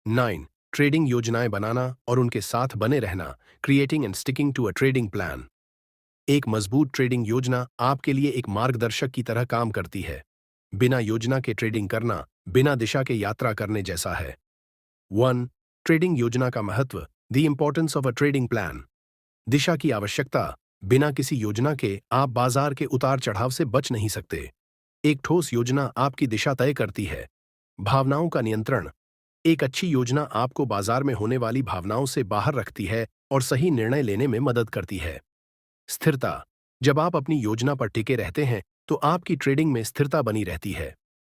9, ट्रेडिंग योजनाएं बनाना और उनके साथ बने रहना, creating and sticking to a trading plan. एक मजबूत ट्रेडिंग योजना आपके लिए एक मार्गदर्शक की तरह काम करती है। बिना योजना के ट्रेडिंग करना बिना दिशा के यात्रा करने जैसा है। 1, ट्रेडिंग योजना का महत्व, the importance of a trading plan. दिशा की आवश्यकता, बिना किसी योजना के आप बाजार के उतार चढ़ाव से बच नहीं सकते। एक ठोस योजना आपकी दिशा तय करती है। भावनाओं का नियंत्रण, एक अच्छी योजना आपको बाजार में होने वाली भावनाओं से बाहर रखती है और सही निर्णय लेने में मदद करती है। स्थिरता, जब आप अपनी योजना पर टिके रहते हैं तो आपकी ट्रेडिंग में स्थिरता बनी रहती है।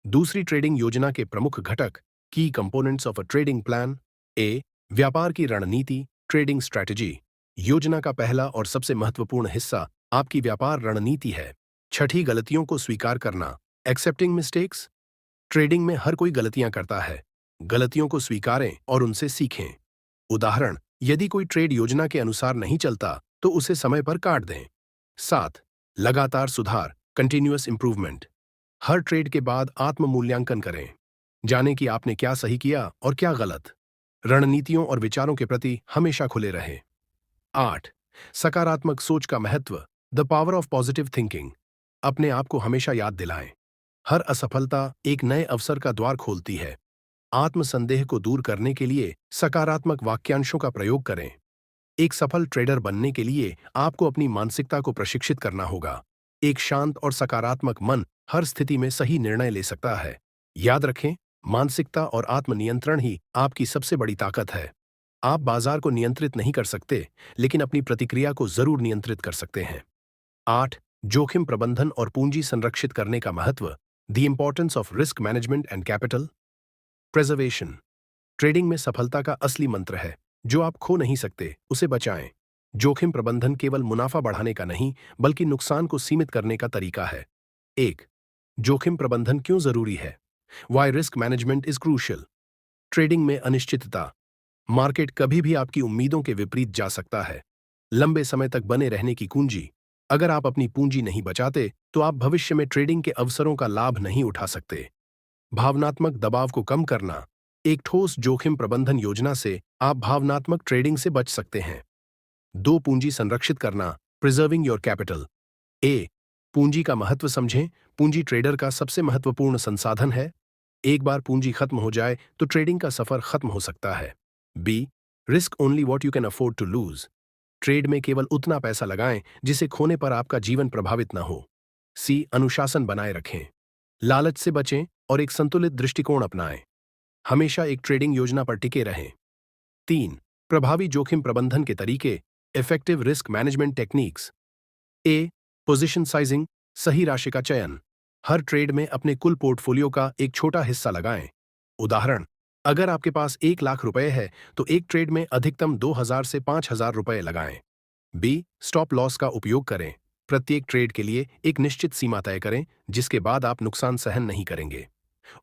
दूसरी ट्रेडिंग योजना के प्रमुख घटक, key components of a trading plan. A, व्यापार की रणनीति, ट्रेडिंग स्ट्रैटेजी। योजना का पहला और सबसे महत्वपूर्ण हिस्सा आपकी व्यापार रणनीति है। छठी, गलतियों को स्वीकार करना, एक्सेप्टिंग मिस्टेक्स। ट्रेडिंग में हर कोई गलतियां करता है। गलतियों को स्वीकारें और उनसे सीखें। उदाहरण, यदि कोई ट्रेड योजना के अनुसार नहीं चलता तो उसे समय पर काट दें। 7, लगातार सुधार, कंटिन्यूअस इंप्रूवमेंट। हर ट्रेड के बाद आत्म मूल्यांकन करें। जानें कि आपने क्या सही किया और क्या गलत। रणनीतियों और विचारों के प्रति हमेशा खुले रहें। 8, सकारात्मक सोच का महत्व, the power of positive thinking. अपने आप को हमेशा याद दिलाएं, हर असफलता एक नए अवसर का द्वार खोलती है। आत्मसंदेह को दूर करने के लिए सकारात्मक वाक्यांशों का प्रयोग करें। एक सफल ट्रेडर बनने के लिए आपको अपनी मानसिकता को प्रशिक्षित करना होगा। एक शांत और सकारात्मक मन हर स्थिति में सही निर्णय ले सकता है। याद रखें, मानसिकता और आत्मनियंत्रण ही आपकी सबसे बड़ी ताकत है। आप बाजार को नियंत्रित नहीं कर सकते, लेकिन अपनी प्रतिक्रिया को जरूर नियंत्रित कर सकते हैं। 8, जोखिम प्रबंधन और पूंजी संरक्षित करने का महत्व, the importance of risk management and capital preservation. Trading में सफलता का असली मंत्र है, जो आप खो नहीं सकते उसे बचाएं। जोखिम प्रबंधन केवल मुनाफा बढ़ाने का नहीं, बल्कि नुकसान को सीमित करने का तरीका है। एक, जोखिम प्रबंधन क्यों जरूरी है? Why risk management is crucial. Trading में अनिश्चितता। मार्केट कभी भी आपकी उम्मीदों के विपरीत जा सकता है। लंबे समय तक बने रहने की कुंजी। अगर आप अपनी पूंजी नहीं बचाते तो आप भविष्य में ट्रेडिंग के अवसरों का लाभ नहीं उठा सकते। भावनात्मक दबाव को कम करना। एक ठोस जोखिम प्रबंधन योजना से आप भावनात्मक ट्रेडिंग से बच सकते हैं। दो, पूंजी संरक्षित करना, प्रिजर्विंग योर कैपिटल। ए, पूंजी का महत्व समझें। पूंजी ट्रेडर का सबसे महत्वपूर्ण संसाधन है। एक बार पूंजी खत्म हो जाए तो ट्रेडिंग का सफर खत्म हो सकता है। B, risk only what you can afford to lose. Trade में केवल उतना पैसा लगाएं जिसे खोने पर आपका जीवन प्रभावित न हो। सी, अनुशासन बनाए रखें। लालच से बचें और एक संतुलित दृष्टिकोण अपनाएं। हमेशा एक ट्रेडिंग योजना पर टिके रहें। 3, प्रभावी जोखिम प्रबंधन के तरीके, इफेक्टिव रिस्क मैनेजमेंट टेक्निक्स। ए, पोजीशन साइजिंग, सही राशि का चयन। हर ट्रेड में अपने कुल पोर्टफोलियो का एक छोटा हिस्सा लगाएं। उदाहरण, अगर आपके पास 1 लाख रुपए है तो एक ट्रेड में अधिकतम 2,000 से 5,000 रुपए लगाएं। बी, स्टॉप लॉस का उपयोग करें। प्रत्येक ट्रेड के लिए एक निश्चित सीमा तय करें जिसके बाद आप नुकसान सहन नहीं करेंगे।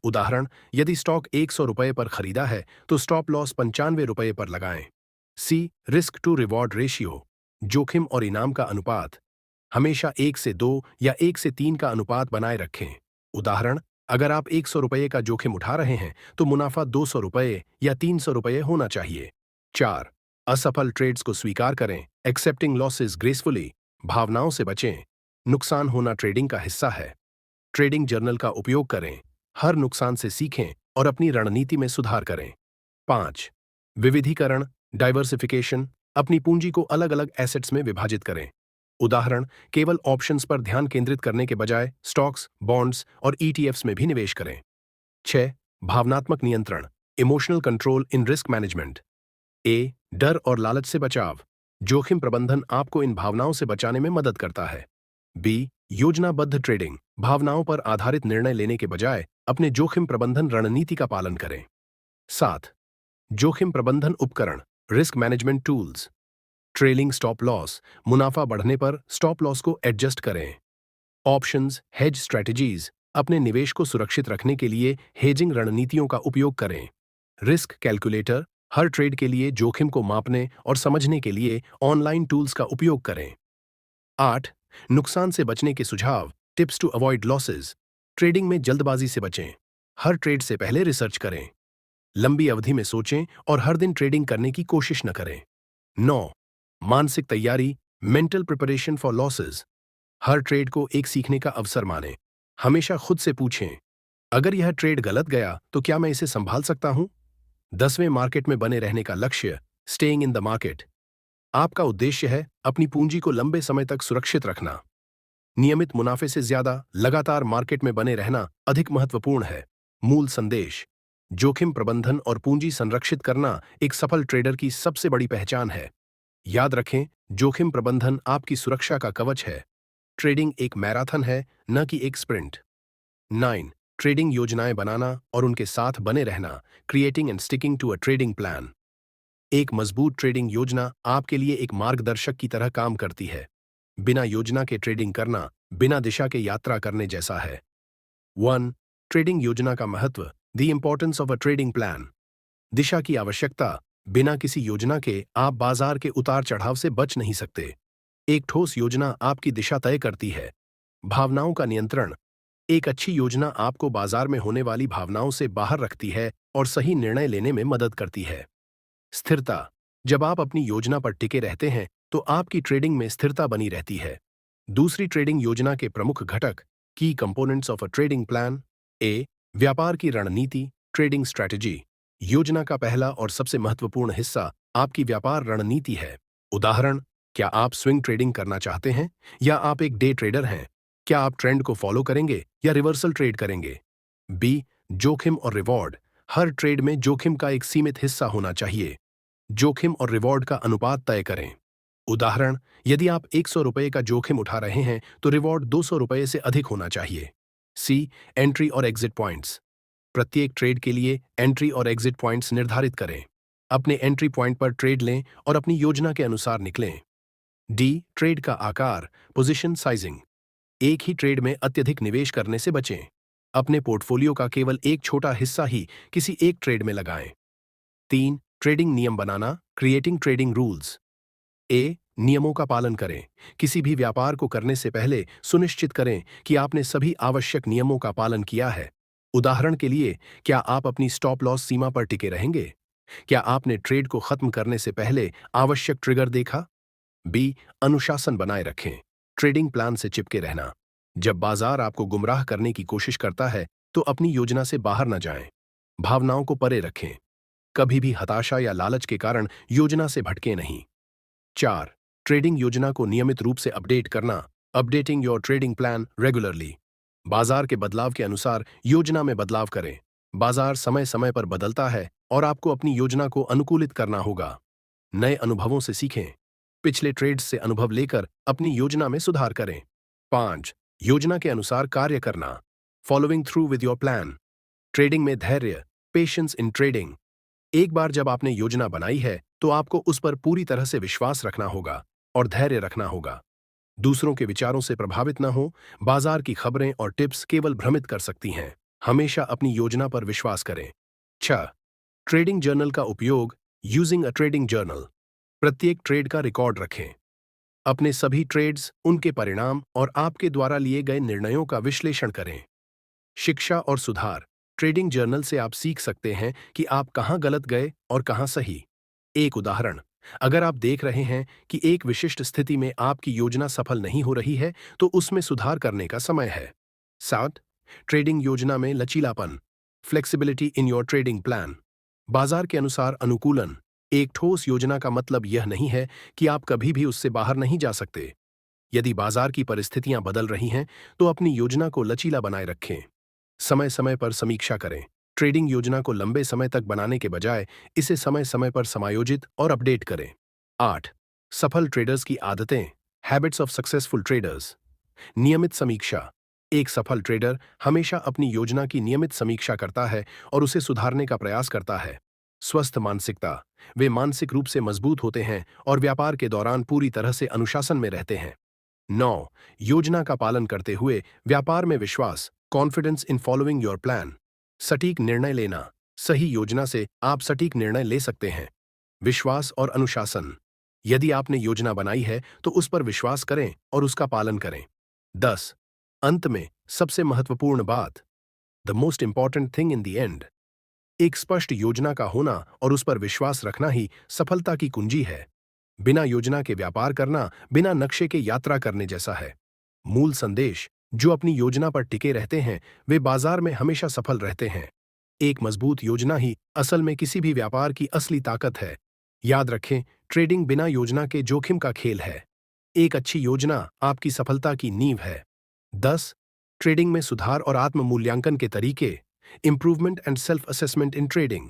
उदाहरण, यदि स्टॉक 100 रुपए पर खरीदा है तो स्टॉप लॉस 95 रुपए पर लगाएं। सी, रिस्क टू रिवॉर्ड रेशियो, जोखिम और इनाम का अनुपात। हमेशा 1 से 2 या 1 से 3 का अनुपात बनाए रखें। उदाहरण, अगर आप 100 रुपये का जोखिम उठा रहे हैं तो मुनाफा 200 रुपये या 300 रुपये होना चाहिए। 4, असफल ट्रेड्स को स्वीकार करें, एक्सेप्टिंग लॉसेस ग्रेसफुली। भावनाओं से बचें। नुकसान होना ट्रेडिंग का हिस्सा है। ट्रेडिंग जर्नल का उपयोग करें। हर नुकसान से सीखें और अपनी रणनीति में सुधार करें। 5, विविधीकरण, डाइवर्सिफिकेशन। अपनी पूंजी को अलग अलग एसेट्स में विभाजित करें। उदाहरण, केवल ऑप्शंस पर ध्यान केंद्रित करने के बजाय स्टॉक्स, बॉन्ड्स और ईटीएफ्स में भी निवेश करें। 6, भावनात्मक नियंत्रण, emotional control in risk management. A, डर और लालच से बचाव। जोखिम प्रबंधन आपको इन भावनाओं से बचाने में मदद करता है। बी, योजनाबद्ध ट्रेडिंग, भावनाओं पर आधारित निर्णय लेने के बजाय अपने जोखिम प्रबंधन रणनीति का पालन करें। 7, जोखिम प्रबंधन उपकरण, risk management tools. Trailing stop loss, मुनाफा बढ़ने पर स्टॉप लॉस को एडजस्ट करें। ऑप्शंस, हेज स्ट्रैटेजीज, अपने निवेश को सुरक्षित रखने के लिए हेजिंग रणनीतियों का उपयोग करें। रिस्क कैलकुलेटर, हर ट्रेड के लिए जोखिम को मापने और समझने के लिए ऑनलाइन टूल्स का उपयोग करें। 8, नुकसान से बचने के सुझाव, tips to avoid losses. Trading में जल्दबाजी से बचें। हर ट्रेड से पहले रिसर्च करें। लंबी अवधि में सोचें और हर दिन ट्रेडिंग करने की कोशिश न करें। 9, मानसिक तैयारी, mental preparation for losses. Her trade को एक सीखने का अवसर मानें। हमेशा खुद से पूछें, अगर यह ट्रेड गलत गया तो क्या मैं इसे संभाल सकता हूं? 10वें, मार्केट में बने रहने का लक्ष्य, स्टेइंग इन द मार्केट। आपका उद्देश्य है अपनी पूंजी को लंबे समय तक सुरक्षित रखना। नियमित मुनाफे से ज्यादा लगातार मार्केट में बने रहना अधिक महत्वपूर्ण है। मूल संदेश, जोखिम प्रबंधन और पूंजी संरक्षित करना एक सफल ट्रेडर की सबसे बड़ी पहचान है। याद रखें, जोखिम प्रबंधन आपकी सुरक्षा का कवच है। ट्रेडिंग एक मैराथन है, न कि एक स्प्रिंट। 9, ट्रेडिंग योजनाएं बनाना और उनके साथ बने रहना, creating and sticking to a trading plan. एक मजबूत ट्रेडिंग योजना आपके लिए एक मार्गदर्शक की तरह काम करती है। बिना योजना के ट्रेडिंग करना बिना दिशा के यात्रा करने जैसा है। 1, ट्रेडिंग योजना का महत्व, the importance of a trading plan. दिशा की आवश्यकता, बिना किसी योजना के आप बाजार के उतार चढ़ाव से बच नहीं सकते। एक ठोस योजना आपकी दिशा तय करती है। भावनाओं का नियंत्रण, एक अच्छी योजना आपको बाजार में होने वाली भावनाओं से बाहर रखती है और सही निर्णय लेने में मदद करती है। स्थिरता, जब आप अपनी योजना पर टिके रहते हैं तो आपकी ट्रेडिंग में स्थिरता बनी रहती है। दूसरी, ट्रेडिंग योजना के प्रमुख घटक, key components of a trading plan. A, व्यापार की रणनीति, ट्रेडिंग स्ट्रैटेजी। योजना का पहला और सबसे महत्वपूर्ण हिस्सा आपकी व्यापार रणनीति है। उदाहरण, क्या आप स्विंग ट्रेडिंग करना चाहते हैं या आप एक डे ट्रेडर हैं? क्या आप ट्रेंड को फॉलो करेंगे या रिवर्सल ट्रेड करेंगे? बी, जोखिम और रिवॉर्ड। हर ट्रेड में जोखिम का एक सीमित हिस्सा होना चाहिए। जोखिम और रिवॉर्ड का अनुपात तय करें। उदाहरण, यदि आप 100 रुपये का जोखिम उठा रहे हैं तो रिवॉर्ड 200 रुपये से अधिक होना चाहिए। सी, एंट्री और एग्जिट पॉइंट्स। प्रत्येक ट्रेड के लिए एंट्री और एग्जिट पॉइंट्स निर्धारित करें। अपने एंट्री पॉइंट पर ट्रेड लें और अपनी योजना के अनुसार निकलें। डी, ट्रेड का आकार, पोजीशन साइजिंग। एक ही ट्रेड में अत्यधिक निवेश करने से बचें। अपने पोर्टफोलियो का केवल एक छोटा हिस्सा ही किसी एक ट्रेड में लगाएं। 3. ट्रेडिंग नियम बनाना, क्रिएटिंग ट्रेडिंग रूल्स। नियमों का पालन करें। किसी भी व्यापार को करने से पहले सुनिश्चित करें कि आपने सभी आवश्यक नियमों का पालन किया है। उदाहरण के लिए, क्या आप अपनी स्टॉप लॉस सीमा पर टिके रहेंगे? क्या आपने ट्रेड को खत्म करने से पहले आवश्यक ट्रिगर देखा? अनुशासन बनाए रखें। ट्रेडिंग प्लान से चिपके रहना। जब बाजार आपको गुमराह करने की कोशिश करता है, तो अपनी योजना से बाहर न जाएं। भावनाओं को परे रखें। कभी भी हताशा या लालच के कारण योजना से भटके नहीं। 4. ट्रेडिंग योजना को नियमित रूप से अपडेट करना, updating your trading plan regularly. बाजार के बदलाव के अनुसार योजना में बदलाव करें। बाजार समय समय पर बदलता है और आपको अपनी योजना को अनुकूलित करना होगा। नए अनुभवों से सीखें। पिछले ट्रेड्स से अनुभव लेकर अपनी योजना में सुधार करें। 5. योजना के अनुसार कार्य करना, following through with your plan. Trading में धैर्य, पेशेंस इन ट्रेडिंग। एक बार जब आपने योजना बनाई है, तो आपको उस पर पूरी तरह से विश्वास रखना होगा और धैर्य रखना होगा। दूसरों के विचारों से प्रभावित न हो। बाजार की खबरें और टिप्स केवल भ्रमित कर सकती हैं। हमेशा अपनी योजना पर विश्वास करें। 6. ट्रेडिंग जर्नल का उपयोग, यूजिंग अ ट्रेडिंग जर्नल। प्रत्येक ट्रेड का रिकॉर्ड रखें। अपने सभी ट्रेड्स, उनके परिणाम और आपके द्वारा लिए गए निर्णयों का विश्लेषण करें। शिक्षा और सुधार। ट्रेडिंग जर्नल से आप सीख सकते हैं कि आप कहां गलत गए और कहां सही। एक उदाहरण, अगर आप देख रहे हैं कि एक विशिष्ट स्थिति में आपकी योजना सफल नहीं हो रही है, तो उसमें सुधार करने का समय है। 7. ट्रेडिंग योजना में लचीलापन, flexibility in your trading plan. बाजार के अनुसार अनुकूलन। एक ठोस योजना का मतलब यह नहीं है कि आप कभी भी उससे बाहर नहीं जा सकते। यदि बाजार की परिस्थितियां बदल रही हैं, तो अपनी योजना को लचीला बनाए रखें। समय समय पर समीक्षा करें। ट्रेडिंग योजना को लंबे समय तक बनाने के बजाय इसे समय समय पर समायोजित और अपडेट करें। 8. सफल ट्रेडर्स की आदतें, हैबिट्स ऑफ सक्सेसफुल ट्रेडर्स। नियमित समीक्षा। एक सफल ट्रेडर हमेशा अपनी योजना की नियमित समीक्षा करता है और उसे सुधारने का प्रयास करता है। स्वस्थ मानसिकता। वे मानसिक रूप से मजबूत होते हैं और व्यापार के दौरान पूरी तरह से अनुशासन में रहते हैं। 9. योजना का पालन करते हुए व्यापार में विश्वास, confidence in following your plan. सटीक निर्णय लेना। सही योजना से आप सटीक निर्णय ले सकते हैं। विश्वास और अनुशासन। यदि आपने योजना बनाई है, तो उस पर विश्वास करें और उसका पालन करें। 10. अंत में सबसे महत्वपूर्ण बात, the most important thing in the end. एक स्पष्ट योजना का होना और उस पर विश्वास रखना ही सफलता की कुंजी है। बिना योजना के व्यापार करना बिना नक्शे के यात्रा करने जैसा है। मूल संदेश, जो अपनी योजना पर टिके रहते हैं, वे बाजार में हमेशा सफल रहते हैं। एक मजबूत योजना ही असल में किसी भी व्यापार की असली ताकत है। याद रखें, ट्रेडिंग बिना योजना के जोखिम का खेल है। एक अच्छी योजना आपकी सफलता की नींव है। 10. ट्रेडिंग में सुधार और आत्म मूल्यांकन के तरीके, improvement and self assessment in trading.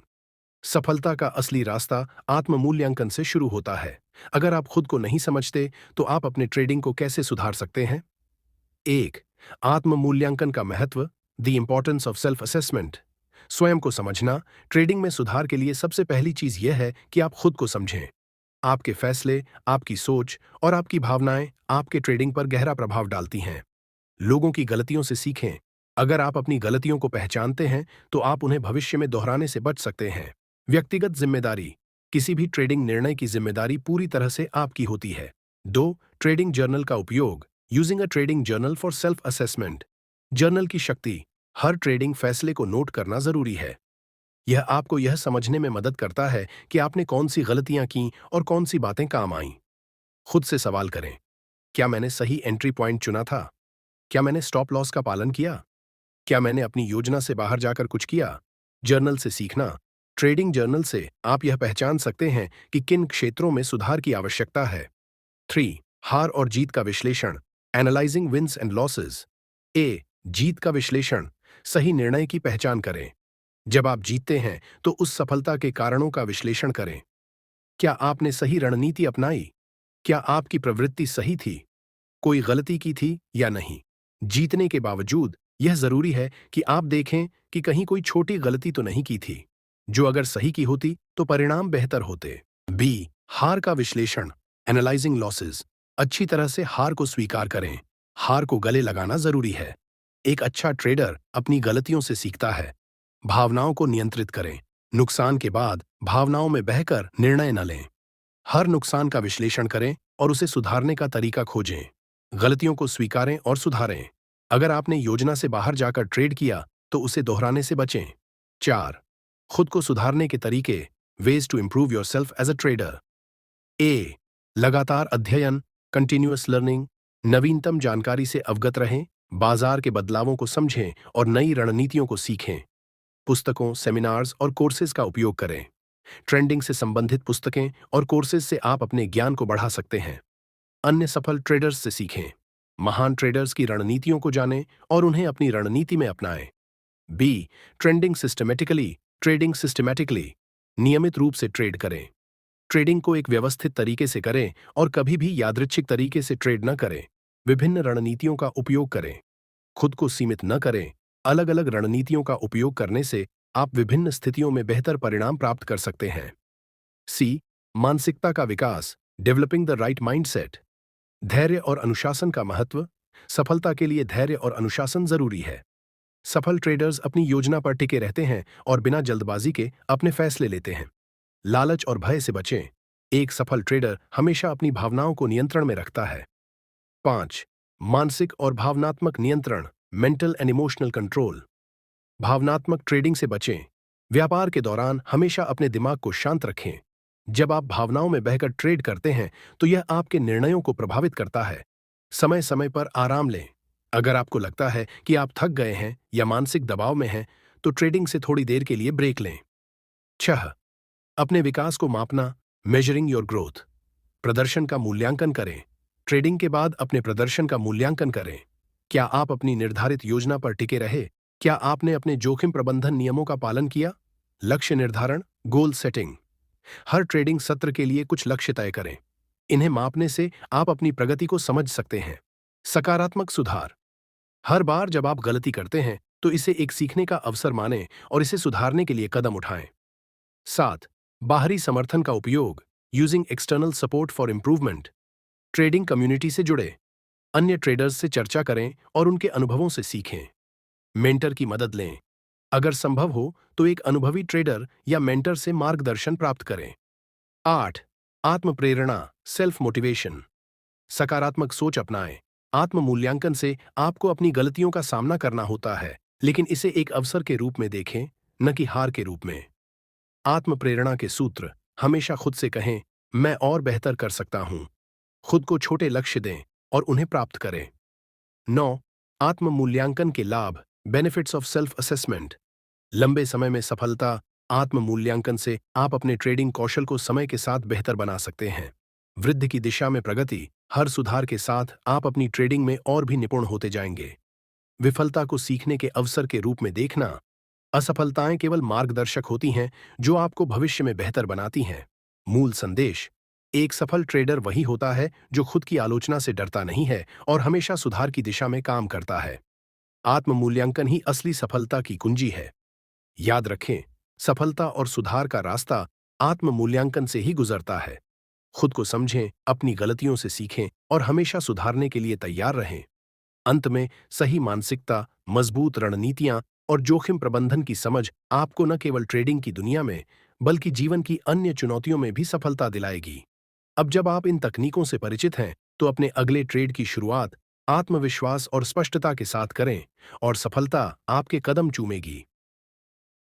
सफलता का असली रास्ता आत्म मूल्यांकन से शुरू होता है। अगर आप खुद को नहीं समझते, तो आप अपने ट्रेडिंग को कैसे सुधार सकते हैं? 1. आत्म मूल्यांकन का महत्व, the importance of self assessment. स्वयं को समझना। ट्रेडिंग में सुधार के लिए सबसे पहली चीज यह है कि आप खुद को समझें। आपके फैसले, आपकी सोच और आपकी भावनाएं आपके ट्रेडिंग पर गहरा प्रभाव डालती हैं। लोगों की गलतियों से सीखें। अगर आप अपनी गलतियों को पहचानते हैं, तो आप उन्हें भविष्य में दोहराने से बच सकते हैं। व्यक्तिगत जिम्मेदारी। किसी भी ट्रेडिंग निर्णय की जिम्मेदारी पूरी तरह से आपकी होती है। 2. ट्रेडिंग जर्नल का उपयोग, using a trading journal for self assessment. Journal की शक्ति। हर ट्रेडिंग फैसले को नोट करना जरूरी है। यह आपको यह समझने में मदद करता है कि आपने कौन सी गलतियां की और कौन सी बातें काम आईं। खुद से सवाल करें, क्या मैंने सही एंट्री पॉइंट चुना था? क्या मैंने स्टॉप लॉस का पालन किया? क्या मैंने अपनी योजना से बाहर जाकर कुछ किया? जर्नल से सीखना। ट्रेडिंग जर्नल से आप यह पहचान सकते हैं कि किन क्षेत्रों में सुधार की आवश्यकता है। 3. हार और जीत का विश्लेषण, एनालाइजिंग विंस एंड लॉसेस। जीत का विश्लेषण। सही निर्णय की पहचान करें। जब आप जीतते हैं, तो उस सफलता के कारणों का विश्लेषण करें। क्या आपने सही रणनीति अपनाई? क्या आपकी प्रवृत्ति सही थी? कोई गलती की थी या नहीं? जीतने के बावजूद यह जरूरी है कि आप देखें कि कहीं कोई छोटी गलती तो नहीं की थी, जो अगर सही की होती तो परिणाम बेहतर होते। हार का विश्लेषण, एनालाइजिंग लॉसेस। अच्छी तरह से हार को स्वीकार करें। हार को गले लगाना जरूरी है। एक अच्छा ट्रेडर अपनी गलतियों से सीखता है। भावनाओं को नियंत्रित करें। नुकसान के बाद भावनाओं में बहकर निर्णय न लें। हर नुकसान का विश्लेषण करें और उसे सुधारने का तरीका खोजें। गलतियों को स्वीकारें और सुधारें। अगर आपने योजना से बाहर जाकर ट्रेड किया तो उसे दोहराने से बचें। 4. खुद को सुधारने के तरीके, ways to improve yourself as a trader. A. लगातार अध्ययन, कंटिन्यूअस लर्निंग। नवीनतम जानकारी से अवगत रहें, बाजार के बदलावों को समझें और नई रणनीतियों को सीखें। पुस्तकों, सेमिनार्स और कोर्सेज का उपयोग करें। ट्रेंडिंग से संबंधित पुस्तकें और कोर्सेज से आप अपने ज्ञान को बढ़ा सकते हैं। अन्य सफल ट्रेडर्स से सीखें। महान ट्रेडर्स की रणनीतियों को जानें और उन्हें अपनी रणनीति में अपनाएं। B. Trending systematically, trading systematically. नियमित रूप से ट्रेड करें। ट्रेडिंग को एक व्यवस्थित तरीके से करें और कभी भी यादृच्छिक तरीके से ट्रेड न करें। विभिन्न रणनीतियों का उपयोग करें। खुद को सीमित न करें। अलग अलग रणनीतियों का उपयोग करने से आप विभिन्न स्थितियों में बेहतर परिणाम प्राप्त कर सकते हैं। सी. मानसिकता का विकास, डेवलपिंग द राइट माइंडसेट। धैर्य और अनुशासन का महत्व। सफलता के लिए धैर्य और अनुशासन जरूरी है। सफल ट्रेडर्स अपनी योजना पर टिके रहते हैं और बिना जल्दबाजी के अपने फैसले लेते हैं। लालच और भय से बचें। एक सफल ट्रेडर हमेशा अपनी भावनाओं को नियंत्रण में रखता है। 5. मानसिक और भावनात्मक नियंत्रण, मेंटल एंड इमोशनल कंट्रोल। भावनात्मक ट्रेडिंग से बचें। व्यापार के दौरान हमेशा अपने दिमाग को शांत रखें। जब आप भावनाओं में बहकर ट्रेड करते हैं तो यह आपके निर्णयों को प्रभावित करता है। समय समय पर आराम लें। अगर आपको लगता है कि आप थक गए हैं या मानसिक दबाव में हैं, तो ट्रेडिंग से थोड़ी देर के लिए ब्रेक लें। 6. अपने विकास को मापना, मेजरिंग योर ग्रोथ। प्रदर्शन का मूल्यांकन करें। ट्रेडिंग के बाद अपने प्रदर्शन का मूल्यांकन करें। क्या आप अपनी निर्धारित योजना पर टिके रहे? क्या आपने अपने जोखिम प्रबंधन नियमों का पालन किया? लक्ष्य निर्धारण, गोल सेटिंग। हर ट्रेडिंग सत्र के लिए कुछ लक्ष्य तय करें। इन्हें मापने से आप अपनी प्रगति को समझ सकते हैं। सकारात्मक सुधार। हर बार जब आप गलती करते हैं तो इसे एक सीखने का अवसर मानें और इसे सुधारने के लिए कदम उठाएं। 7. बाहरी समर्थन का उपयोग, using external support for improvement. Trading community से जुड़े। अन्य ट्रेडर्स से चर्चा करें और उनके अनुभवों से सीखें। मेंटर की मदद लें। अगर संभव हो तो एक अनुभवी ट्रेडर या मेंटर से मार्गदर्शन प्राप्त करें। 8. आत्म प्रेरणा, सेल्फ मोटिवेशन। सकारात्मक सोच अपनाएं। आत्म मूल्यांकन से आपको अपनी गलतियों का सामना करना होता है, लेकिन इसे एक अवसर के रूप में देखें, न कि हार के रूप में। आत्म प्रेरणा के सूत्र, हमेशा खुद से कहें, मैं और बेहतर कर सकता हूं। खुद को छोटे लक्ष्य दें और उन्हें प्राप्त करें। 9. आत्म मूल्यांकन के लाभ, बेनिफिट्स ऑफ सेल्फ असेसमेंट। लंबे समय में सफलता। आत्म मूल्यांकन से आप अपने ट्रेडिंग कौशल को समय के साथ बेहतर बना सकते हैं। वृद्धि की दिशा में प्रगति। हर सुधार के साथ आप अपनी ट्रेडिंग में और भी निपुण होते जाएंगे। विफलता को सीखने के अवसर के रूप में देखना। असफलताएं केवल मार्गदर्शक होती हैं जो आपको भविष्य में बेहतर बनाती हैं। मूल संदेश, एक सफल ट्रेडर वही होता है जो खुद की आलोचना से डरता नहीं है और हमेशा सुधार की दिशा में काम करता है। आत्म मूल्यांकन ही असली सफलता की कुंजी है। याद रखें, सफलता और सुधार का रास्ता आत्म मूल्यांकन से ही गुजरता है। खुद को समझें, अपनी गलतियों से सीखें और हमेशा सुधारने के लिए तैयार रहें। अंत में, सही मानसिकता, मजबूत रणनीतियां और जोखिम प्रबंधन की समझ आपको न केवल ट्रेडिंग की दुनिया में बल्कि जीवन की अन्य चुनौतियों में भी सफलता दिलाएगी। अब जब आप इन तकनीकों से परिचित हैं, तो अपने अगले ट्रेड की शुरुआत आत्मविश्वास और स्पष्टता के साथ करें और सफलता आपके कदम चूमेगी।